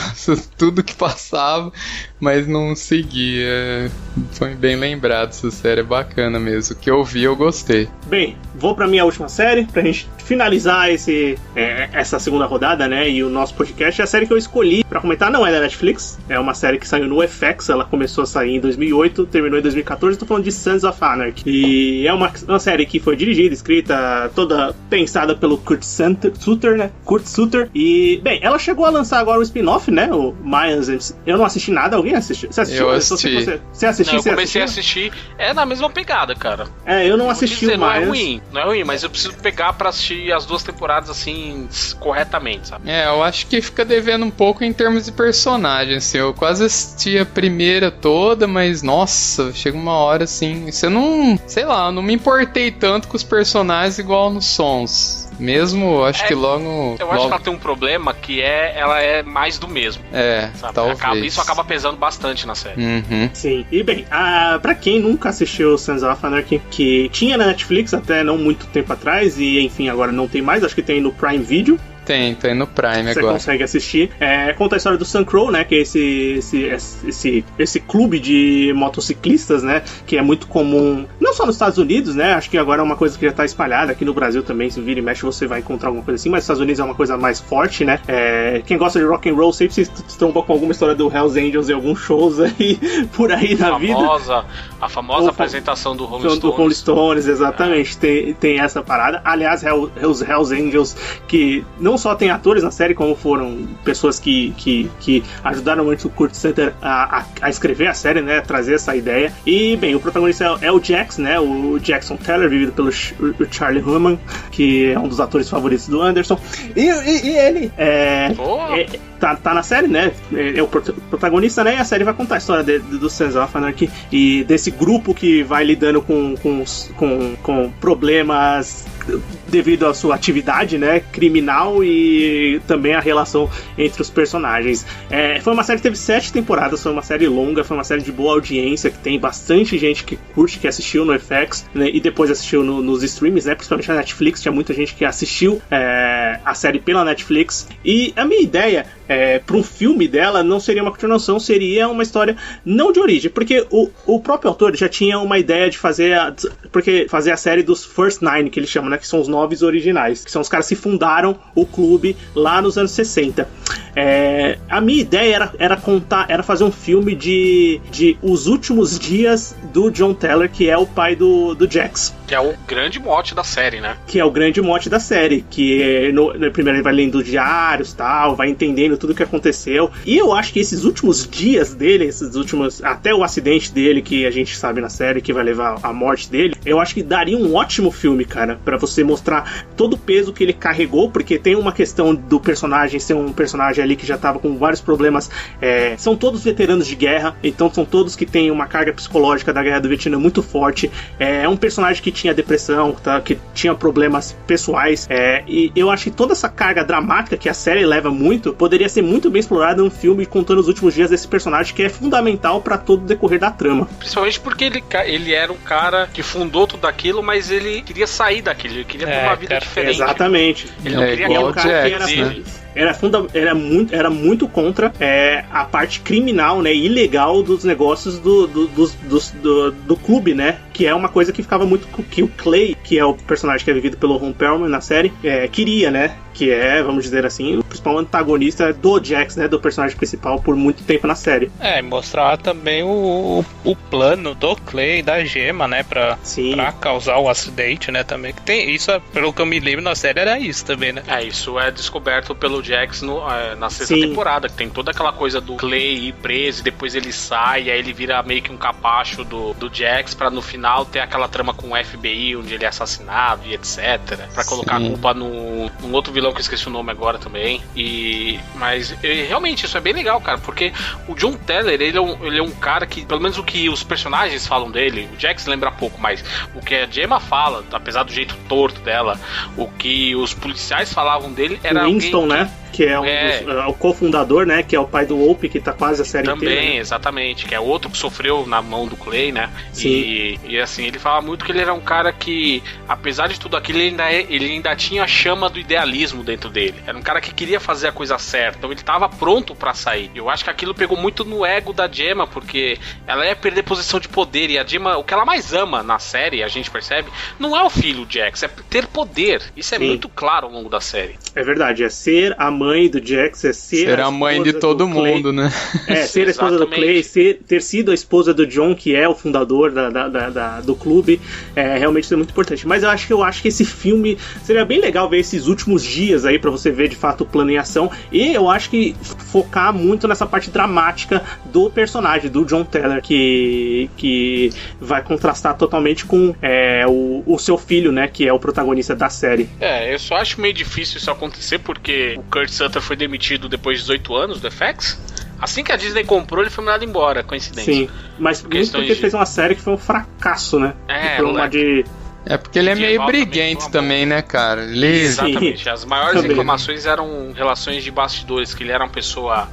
tudo que passava, mas não seguia. Foi bem lembrado, essa série é bacana mesmo. O que eu vi, eu gostei. Bem, vou pra minha última série, pra gente finalizar essa segunda rodada, né, e o nosso podcast, a série que eu escolhi pra comentar não é da Netflix, é uma série que saiu no FX, ela começou a sair em 2008, terminou em 2014, tô falando de Sons of Anarchy. E é uma série que foi dirigida, escrita, toda pensada pelo Kurt Sutter, né? Kurt Sutter. E, bem, ela chegou a lançar agora o spin-off, né? O Mayans. Eu não assisti nada, alguém assistiu? Você assistiu? Eu assisti. Você assistiu? Não, eu comecei a assistir, é na mesma pegada, cara. Eu não assisti o Mayans. Não é ruim, mas eu preciso pegar pra assistir as 2 temporadas, assim, corretamente, sabe? Eu acho que fica devendo um pouco em termos de personagem, assim. Eu quase assisti a primeira toda, mas, nossa, chega uma hora, assim, você não... Sei lá, eu não me importei tanto com os personagens igual nos Sons. Mesmo, acho que logo... Eu acho que ela tem um problema que ela é mais do mesmo. Sabe? Talvez. Isso acaba pesando bastante na série. Uhum. Sim. E bem, pra quem nunca assistiu Sons of Anarchy, que tinha na Netflix até não muito tempo atrás, e enfim, agora não tem mais, acho que tem no Prime Video. Tem no Prime você agora. Você consegue assistir. Conta a história do Sun Crow, né? Que é esse clube de motociclistas, né? Que é muito comum, não só nos Estados Unidos, né? Acho que agora é uma coisa que já tá espalhada aqui no Brasil também. Se vira e mexe, você vai encontrar alguma coisa assim. Mas nos Estados Unidos é uma coisa mais forte, né? Quem gosta de rock and roll sempre se tromba com alguma história do Hells Angels em alguns shows aí, por aí na vida. A famosa apresentação do Rolling Stones. Do Rolling Stones, exatamente. Tem essa parada. Aliás, os Hells Angels, que não só tem atores na série, como foram pessoas que ajudaram muito o Kurt Sutter a escrever a série, né, a trazer essa ideia. E, bem, o protagonista é o Jax, né, o Jackson Teller, vivido pelo Charlie Hunnam, que é um dos atores favoritos do Anderson. E ele tá na série, né, é o protagonista, né, e a série vai contar a história do Sons of Anarchy e desse grupo que vai lidando com problemas devido à sua atividade, né, criminal, e também a relação entre os personagens. Foi uma série que teve 7 temporadas, foi uma série longa, foi uma série de boa audiência, que tem bastante gente que curte, que assistiu no FX, né, e depois assistiu nos streams, né, principalmente na Netflix, tinha muita gente que assistiu a série pela Netflix. E a minha ideia para um filme dela não seria uma continuação, seria uma história não de origem, porque o próprio autor já tinha uma ideia de fazer a série dos First Nine, que eles chamam, né, que são os 9 originais, que são os caras que fundaram o clube lá nos anos 60. A minha ideia era fazer um filme de os últimos dias do John Teller, que é o pai do Jax. Que é o grande mote da série, né? Que é o grande mote da série, que no primeiro ele vai lendo diários, tal, vai entendendo tudo o que aconteceu. E eu acho que esses últimos dias dele, até o acidente dele, que a gente sabe na série, que vai levar à morte dele, eu acho que daria um ótimo filme, cara, pra você mostrar todo o peso que ele carregou, porque tem uma questão do personagem ser um personagem ali que já tava com vários problemas. São todos veteranos de guerra, então são todos que têm uma carga psicológica da guerra do Vietnã muito forte. É um personagem que tinha depressão, tá? Que tinha problemas pessoais, e eu acho que toda essa carga dramática que a série leva muito, poderia ser muito bem explorada num filme contando os últimos dias desse personagem, que é fundamental pra todo o decorrer da trama. Principalmente porque ele era um cara que fundou tudo aquilo, mas ele queria sair daquilo, ele queria ter uma vida diferente. Exatamente. Ele não queria igual o Jax, né? Era muito contra a parte criminal, né, ilegal dos negócios do clube, né, que é uma coisa que ficava muito, que o Clay, que é o personagem que é vivido pelo Ron Perlman na série, queria, né, que é, vamos dizer assim, o principal antagonista do Jax, né, do personagem principal por muito tempo na série. Mostrar também o plano do Clay e da Gema, né, pra causar o acidente, né, também. Que tem isso, pelo que eu me lembro na série, era isso também, né? Isso é descoberto pelo Jax na 6ª temporada, que tem toda aquela coisa do Clay ir preso, e depois ele sai, e aí ele vira meio que um capacho do Jax, pra no final ter aquela trama com o FBI, onde ele é assassinado e etc, pra colocar a culpa num outro vilão que eu esqueci o nome agora também. Mas realmente isso é bem legal, cara, porque o John Teller, ele é um cara que, pelo menos o que os personagens falam dele, o Jax lembra pouco, mas o que a Gemma fala, apesar do jeito torto dela, o que os policiais falavam dele era Winston, né? que é o cofundador, né? Que é o pai do Hope, que tá quase a série inteira. Também, exatamente, que é outro que sofreu na mão do Clay, né? Sim. E assim, ele fala muito que ele era um cara que, apesar de tudo aquilo, ele ainda tinha a chama do idealismo dentro dele. Era um cara que queria fazer a coisa certa, então ele tava pronto pra sair. Eu acho que aquilo pegou muito no ego da Gemma, porque ela ia perder posição de poder, e a Gemma, o que ela mais ama na série, a gente percebe, não é o filho Jax, é ter poder. Isso é muito claro ao longo da série. É verdade, é ser a mãe do Jax, é ser a mãe de todo mundo, né? É, ser a esposa do Clay, ter sido a esposa do John, que é o fundador do clube, realmente é muito importante. Mas eu acho que esse filme seria bem legal ver esses últimos dias aí, pra você ver de fato o plano em ação, e eu acho que focar muito nessa parte dramática do personagem, do John Teller, que vai contrastar totalmente com o seu filho, né, que é o protagonista da série. Eu só acho meio difícil isso acontecer, porque o Kurt Sutter foi demitido depois de 18 anos do FX. Assim que a Disney comprou, ele foi mandado embora, coincidência. Sim, mas muito porque ele fez uma série que foi um fracasso, né? É porque ele é meio briguento também, né, cara? Exatamente. As maiores reclamações eram relações de bastidores, que ele era uma pessoa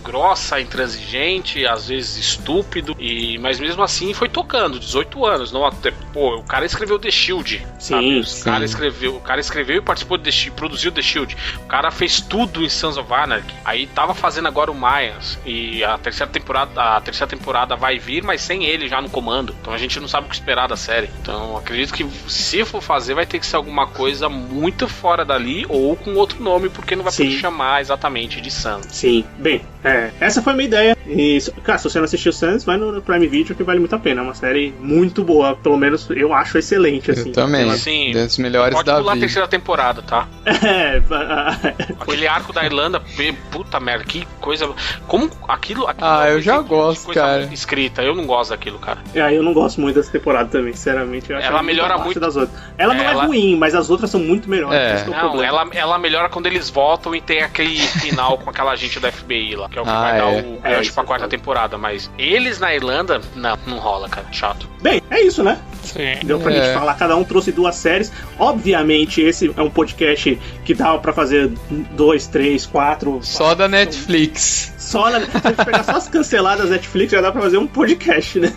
grossa, intransigente, às vezes estúpido, mas mesmo assim foi tocando, 18 anos. Não, o cara escreveu The Shield. Sim, O cara escreveu e participou de The Shield, produziu The Shield. O cara fez tudo em Sons of Anarchy. Aí tava fazendo agora o Mayans. E a terceira temporada vai vir, mas sem ele já no comando. Então a gente não sabe o que esperar da série. Então acredito que se for fazer vai ter que ser alguma coisa muito fora dali ou com outro nome, porque não vai poder chamar exatamente de Sun. Sim, bem, essa foi a minha ideia. E, cara, se você não assistiu Suns, vai no Prime Video, que vale muito a pena. É uma série muito boa, pelo menos eu acho excelente, assim. Eu também, sim, das melhores pode da vida. Pode pular a terceira temporada, tá? Aquele arco da Irlanda, puta merda, que coisa... Como aquilo eu já gosto, cara. Escrita, eu não gosto daquilo, cara. Eu não gosto muito dessa temporada também, sinceramente. Eu acho ela melhora muito das outras. Ela não é ruim, mas as outras são muito melhores. Não, ela melhora quando eles voltam e tem aquele final com aquela agente do FBI lá, que é o que vai dar o gancho pra quarta temporada, mas eles na Irlanda, não rola, cara, chato. Bem, é isso, né? Sim. Deu pra gente falar, cada um trouxe 2 séries. Obviamente, esse é um podcast que dava pra fazer 2, 3, 4... Só da Netflix. Se a gente pegar só as canceladas da Netflix, já dá pra fazer um podcast, né?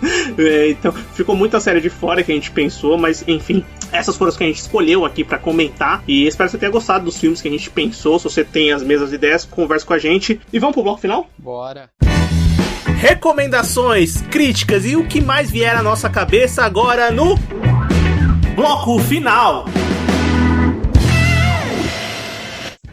Então, ficou muita série de fora que a gente pensou, mas enfim, essas foram as que a gente escolheu aqui pra comentar. E espero que você tenha gostado dos filmes que a gente pensou. Se você tem as mesmas ideias, converse com a gente. E vamos pro bloco final? Bora! Recomendações, críticas e o que mais vier à nossa cabeça agora no bloco final.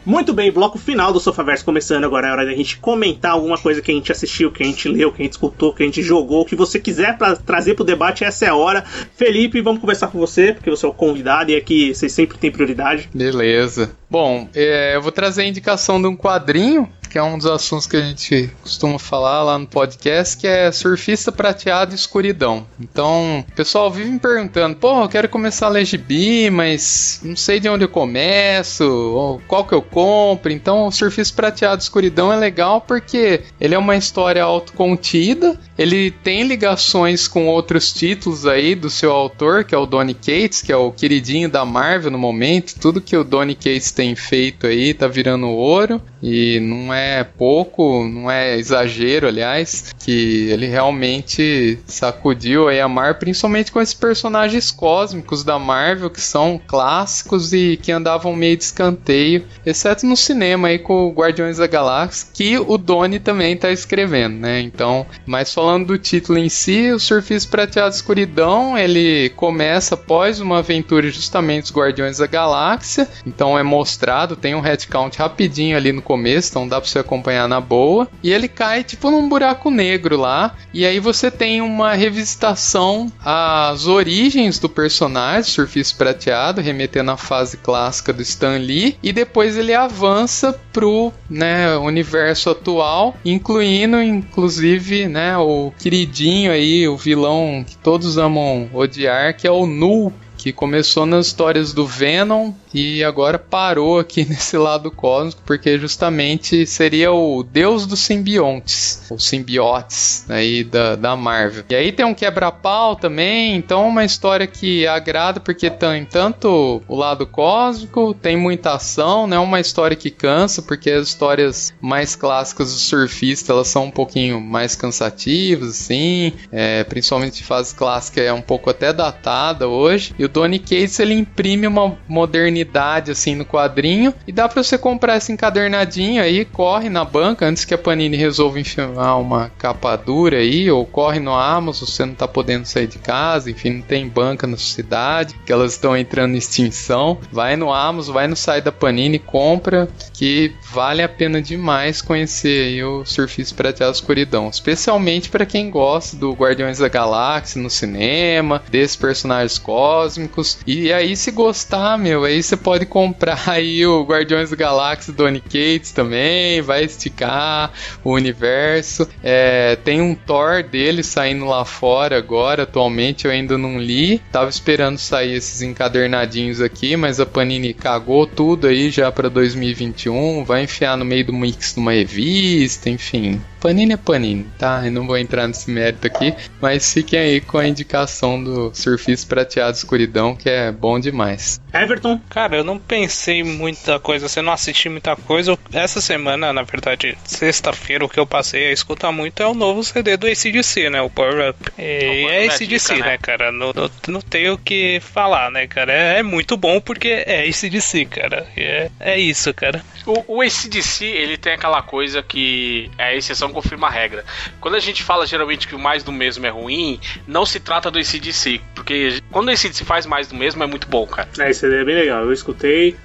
Muito bem, bloco final do Sofaverso começando agora. É hora da gente comentar alguma coisa que a gente assistiu, que a gente leu, que a gente escutou, que a gente jogou, o que você quiser pra trazer pro debate. Essa é a hora. Felipe, vamos conversar com você, porque você é o convidado e aqui você sempre tem prioridade. Beleza. Bom, eu vou trazer a indicação de um quadrinho, que é um dos assuntos que a gente costuma falar lá no podcast, que é Surfista Prateado e Escuridão. Então, o pessoal vive me perguntando, eu quero começar a ler gibi, mas não sei de onde eu começo, ou qual que eu compro. Então, o Surfista Prateado e Escuridão é legal porque ele é uma história autocontida, ele tem ligações com outros títulos aí do seu autor, que é o Donny Cates, que é o queridinho da Marvel no momento. Tudo que o Donny Cates tem feito aí tá virando ouro, e não é pouco, não é exagero, aliás, que ele realmente sacudiu aí a Marvel, principalmente com esses personagens cósmicos da Marvel, que são clássicos e que andavam meio de escanteio, exceto no cinema aí com o Guardiões da Galáxia, que o Donny também tá escrevendo, né? Então, mas falando do título em si, o Surfista Prateado Escuridão, ele começa após uma aventura justamente dos Guardiões da Galáxia, então é mostrado, tem um headcount rapidinho ali no começo, então dá pra você acompanhar na boa, e ele cai tipo num buraco negro lá, e aí você tem uma revisitação às origens do personagem, Surfista Prateado, remetendo à fase clássica do Stan Lee, e depois ele avança pro, universo atual, inclusive, o queridinho aí, o vilão que todos amam odiar, que é o Null, que começou nas histórias do Venom e agora parou aqui nesse lado cósmico, porque justamente seria o deus dos simbiontes, os simbiotes aí da Marvel. E aí tem um quebra-pau também, então uma história que agrada, porque tem tanto o lado cósmico, tem muita ação, né? Uma história que cansa, porque as histórias mais clássicas do surfista, elas são um pouquinho mais cansativas, assim, principalmente de fase clássica, é um pouco até datada hoje, e o Donny Cates, ele imprime uma modernidade, assim, no quadrinho, e dá pra você comprar esse encadernadinho aí, corre na banca, antes que a Panini resolva enfiar uma capa dura aí, ou corre no Amazon, você não tá podendo sair de casa, enfim, não tem banca na sua cidade, que elas estão entrando em extinção, vai no Amazon, vai no site da Panini, compra, que vale a pena demais conhecer aí o Surfista Prateado Escuridão, especialmente para quem gosta do Guardiões da Galáxia no cinema, desses personagens cósmicos, e aí se gostar, aí você pode comprar aí o Guardiões da Galáxia do Donny Cates também, vai esticar o universo, tem um Thor dele saindo lá fora agora, atualmente eu ainda não li, tava esperando sair esses encadernadinhos aqui, mas a Panini cagou tudo aí já para 2021, vai enfiar no meio do mix de uma revista, enfim. Panini é Panini, tá? Eu não vou entrar nesse mérito aqui, mas fiquem aí com a indicação do Surfista Prateado Escuridão, que é bom demais. Everton? Cara, eu não pensei muita coisa, eu não assisti muita coisa. Essa semana, na verdade, sexta-feira, o que eu passei a escutar muito é o novo CD do AC/DC, né? O Power Up. E é AC/DC, né, cara? Não tenho o que falar, né, cara? É muito bom porque é AC/DC, cara. É isso, cara. O AC/DC, ele tem aquela coisa que a exceção confirma a regra. Quando a gente fala geralmente que o mais do mesmo é ruim, não se trata do AC/DC, porque quando o AC/DC faz mais do mesmo é muito bom, cara. Esse CD é bem legal, eu escutei,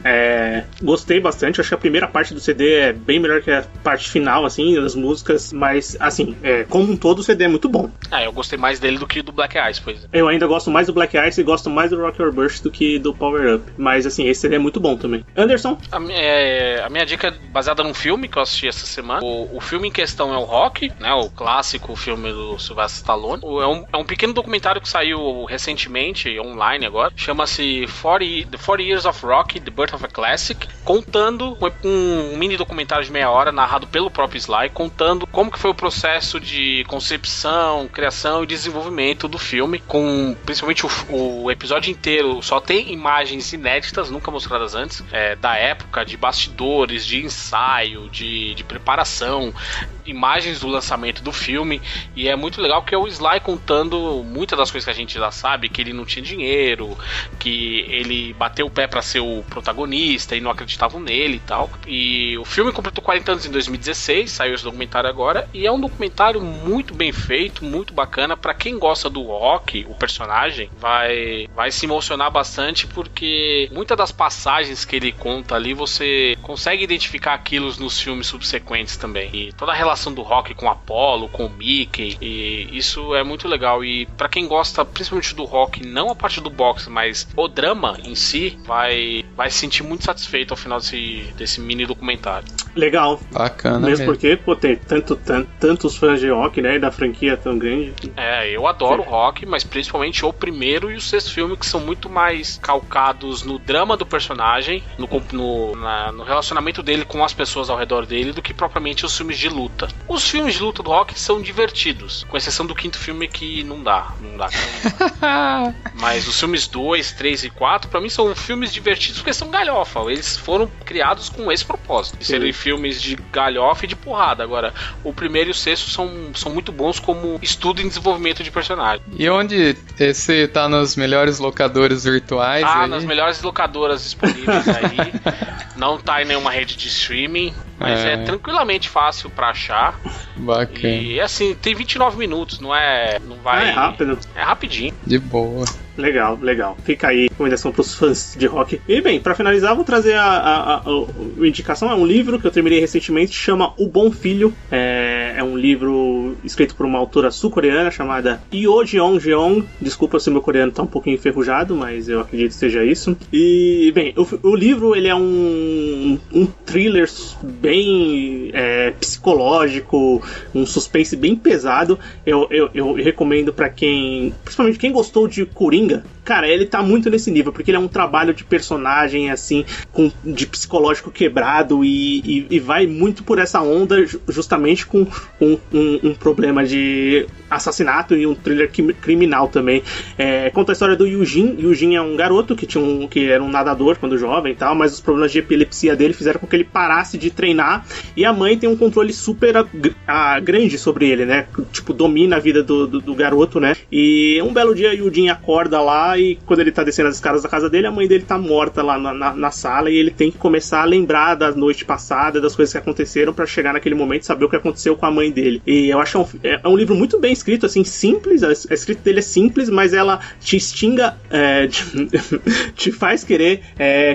gostei bastante, acho que a primeira parte do CD é bem melhor que a parte final, assim, das músicas, mas, assim, como um todo o CD é muito bom. Eu gostei mais dele do que do Black Ice, por exemplo. Eu ainda gosto mais do Black Ice e gosto mais do Rock Your Burst do que do Power Up, mas, assim, esse CD é muito bom também. Anderson? A minha dica é baseada num filme que eu assisti essa semana. O filme em questão é o Rock, né, o clássico filme do Sylvester Stallone. É um pequeno documentário que saiu recentemente, online agora, chama-se The 40 Years of Rock, The Birth of a Classic, contando um mini documentário de meia hora, narrado pelo próprio Sly, contando como que foi o processo de concepção, criação e desenvolvimento do filme, com principalmente o episódio inteiro só tem imagens inéditas, nunca mostradas antes, da época, de bastidores, de ensaio, de preparação, imagens do lançamento do filme, e é muito legal que é o Sly contando muitas das coisas que a gente já sabe, que ele não tinha dinheiro, que ele bateu o pé pra ser o protagonista e não acreditavam nele e tal. E o filme completou 40 anos em 2016, saiu esse documentário agora, e é um documentário muito bem feito, muito bacana. Pra quem gosta do Rock, o personagem, vai se emocionar bastante, porque muitas das passagens que ele conta ali, você consegue identificar aquilo nos filmes subsequentes também. E toda a relação do Rock com o Apollo, com o Mickey, e isso é muito legal. E pra quem gosta principalmente do Rock, não a parte do boxe, mas o drama em si, vai se sentir muito satisfeito ao final desse mini documentário. Legal. Bacana mesmo. Porque, tem tantos fãs de Rock, né, e da franquia tão grande. Eu adoro o Rock, mas principalmente o primeiro e o sexto filme, que são muito mais calcados no drama do personagem, no relacionamento dele com as pessoas ao redor dele, do que propriamente os filmes de luta. Os filmes de luta do Rock são divertidos, com exceção do quinto filme, que não dá. Mas os filmes 2, 3 e 4, pra mim, são filmes divertidos porque são galhofa. Eles foram criados com esse propósito, de serem filmes de galhofa e de porrada. Agora, o primeiro e o sexto são muito bons como estudo em desenvolvimento de personagem. E onde esse tá nas melhores locadoras virtuais? Nas melhores locadoras disponíveis aí. Não tá em nenhuma rede de streaming, mas é tranquilamente fácil pra achar. Bacana. E assim, tem 29 minutos, não vai... É rápido. É rapidinho. De boa. Legal. Fica aí a recomendação pros fãs de rock. E bem, pra finalizar, vou trazer a indicação. É um livro que eu terminei recentemente, chama O Bom Filho. É um livro escrito por uma autora sul-coreana chamada Yoo Jeong. Desculpa se o meu coreano tá um pouquinho enferrujado, mas eu acredito que seja isso. E, bem, o livro, ele é um thriller bem psicológico, um suspense bem pesado. Eu recomendo pra quem, principalmente quem gostou de Coringa, Coringa, cara, ele tá muito nesse nível, porque ele é um trabalho de personagem, assim, de psicológico quebrado e vai muito por essa onda, justamente com um problema de assassinato e um thriller criminal também. Conta a história do Eugene. Eugene é um garoto que era um nadador quando jovem e tal, mas os problemas de epilepsia dele fizeram com que ele parasse de treinar, e a mãe tem um controle super grande sobre ele, né? Tipo, domina a vida do garoto, né? E um belo dia o Eugene acorda lá, e quando ele tá descendo as escadas da casa dele, a mãe dele tá morta lá na sala, e ele tem que começar a lembrar da noite passada, das coisas que aconteceram, pra chegar naquele momento e saber o que aconteceu com a mãe dele. E eu acho um livro muito bem escrito, assim, simples, a escrita dele é simples, mas ela te instiga, te faz querer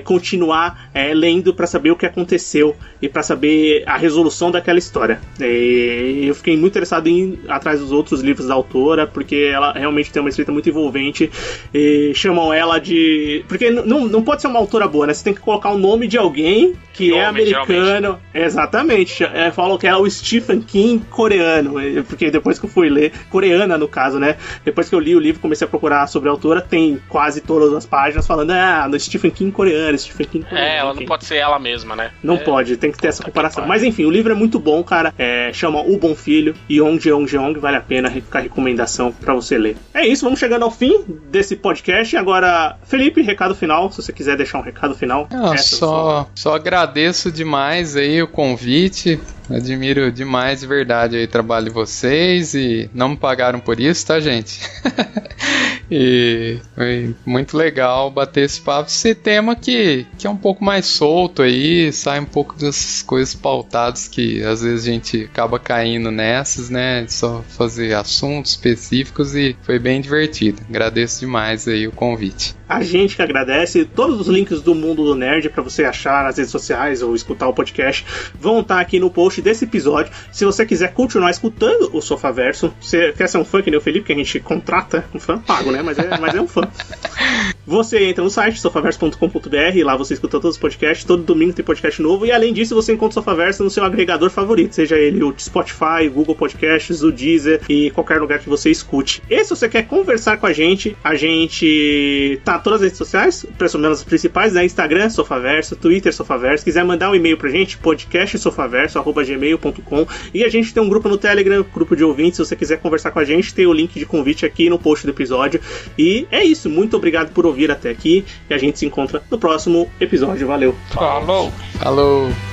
continuar lendo pra saber o que aconteceu e pra saber a resolução daquela história. E eu fiquei muito interessado em ir atrás dos outros livros da autora, porque ela realmente tem uma escrita muito envolvente, e chamam ela de... Porque não pode ser uma autora boa, né? Você tem que colocar o nome de alguém que é americano. Exatamente. Falam que é o Stephen King coreano, porque depois que eu fui ler, coreana no caso, né? Depois que eu li o livro, comecei a procurar sobre a autora, tem quase todas as páginas falando, no Stephen King coreano, Stephen King coreano. Ela não pode ser ela mesma, né? Não pode, tem que ter essa comparação. Mas enfim, o livro é muito bom, cara. Chama O Bom Filho, Yeong Jeong, vale a pena ficar recomendação pra você ler. É isso, vamos chegando ao fim desse podcast. Agora, Felipe, recado final, se você quiser deixar um recado final. Só agradeço demais aí o convite. Admiro demais, de verdade, aí o trabalho de vocês, e não me pagaram por isso, tá, gente? E foi muito legal bater esse papo, esse tema que é um pouco mais solto aí, sai um pouco dessas coisas pautadas que às vezes a gente acaba caindo nessas, né? Só fazer assuntos específicos, e foi bem divertido. Agradeço demais aí o convite. A gente que agradece. Todos os links do Mundo do Nerd pra você achar nas redes sociais ou escutar o podcast vão estar aqui no post desse episódio. Se você quiser continuar escutando o Sofaverso, você quer ser um fã que nem o Felipe, que a gente contrata, um fã pago, né? Mas é um fã. Você entra no site sofaverso.com.br, lá você escuta todos os podcasts, todo domingo tem podcast novo, e além disso você encontra o Sofaverso no seu agregador favorito, seja ele o Spotify, o Google Podcasts, o Deezer e qualquer lugar que você escute. E se você quer conversar com a gente tá todas as redes sociais, pelo menos as principais, né? Instagram, Sofaverso, Twitter, Sofaverso. Quiser mandar um e-mail pra gente, podcastsofaverso@gmail.com, e a gente tem um grupo no Telegram, grupo de ouvintes. Se você quiser conversar com a gente, tem o link de convite aqui no post do episódio. E é isso, muito obrigado por ouvir até aqui, e a gente se encontra no próximo episódio. Valeu! Falou! Falou!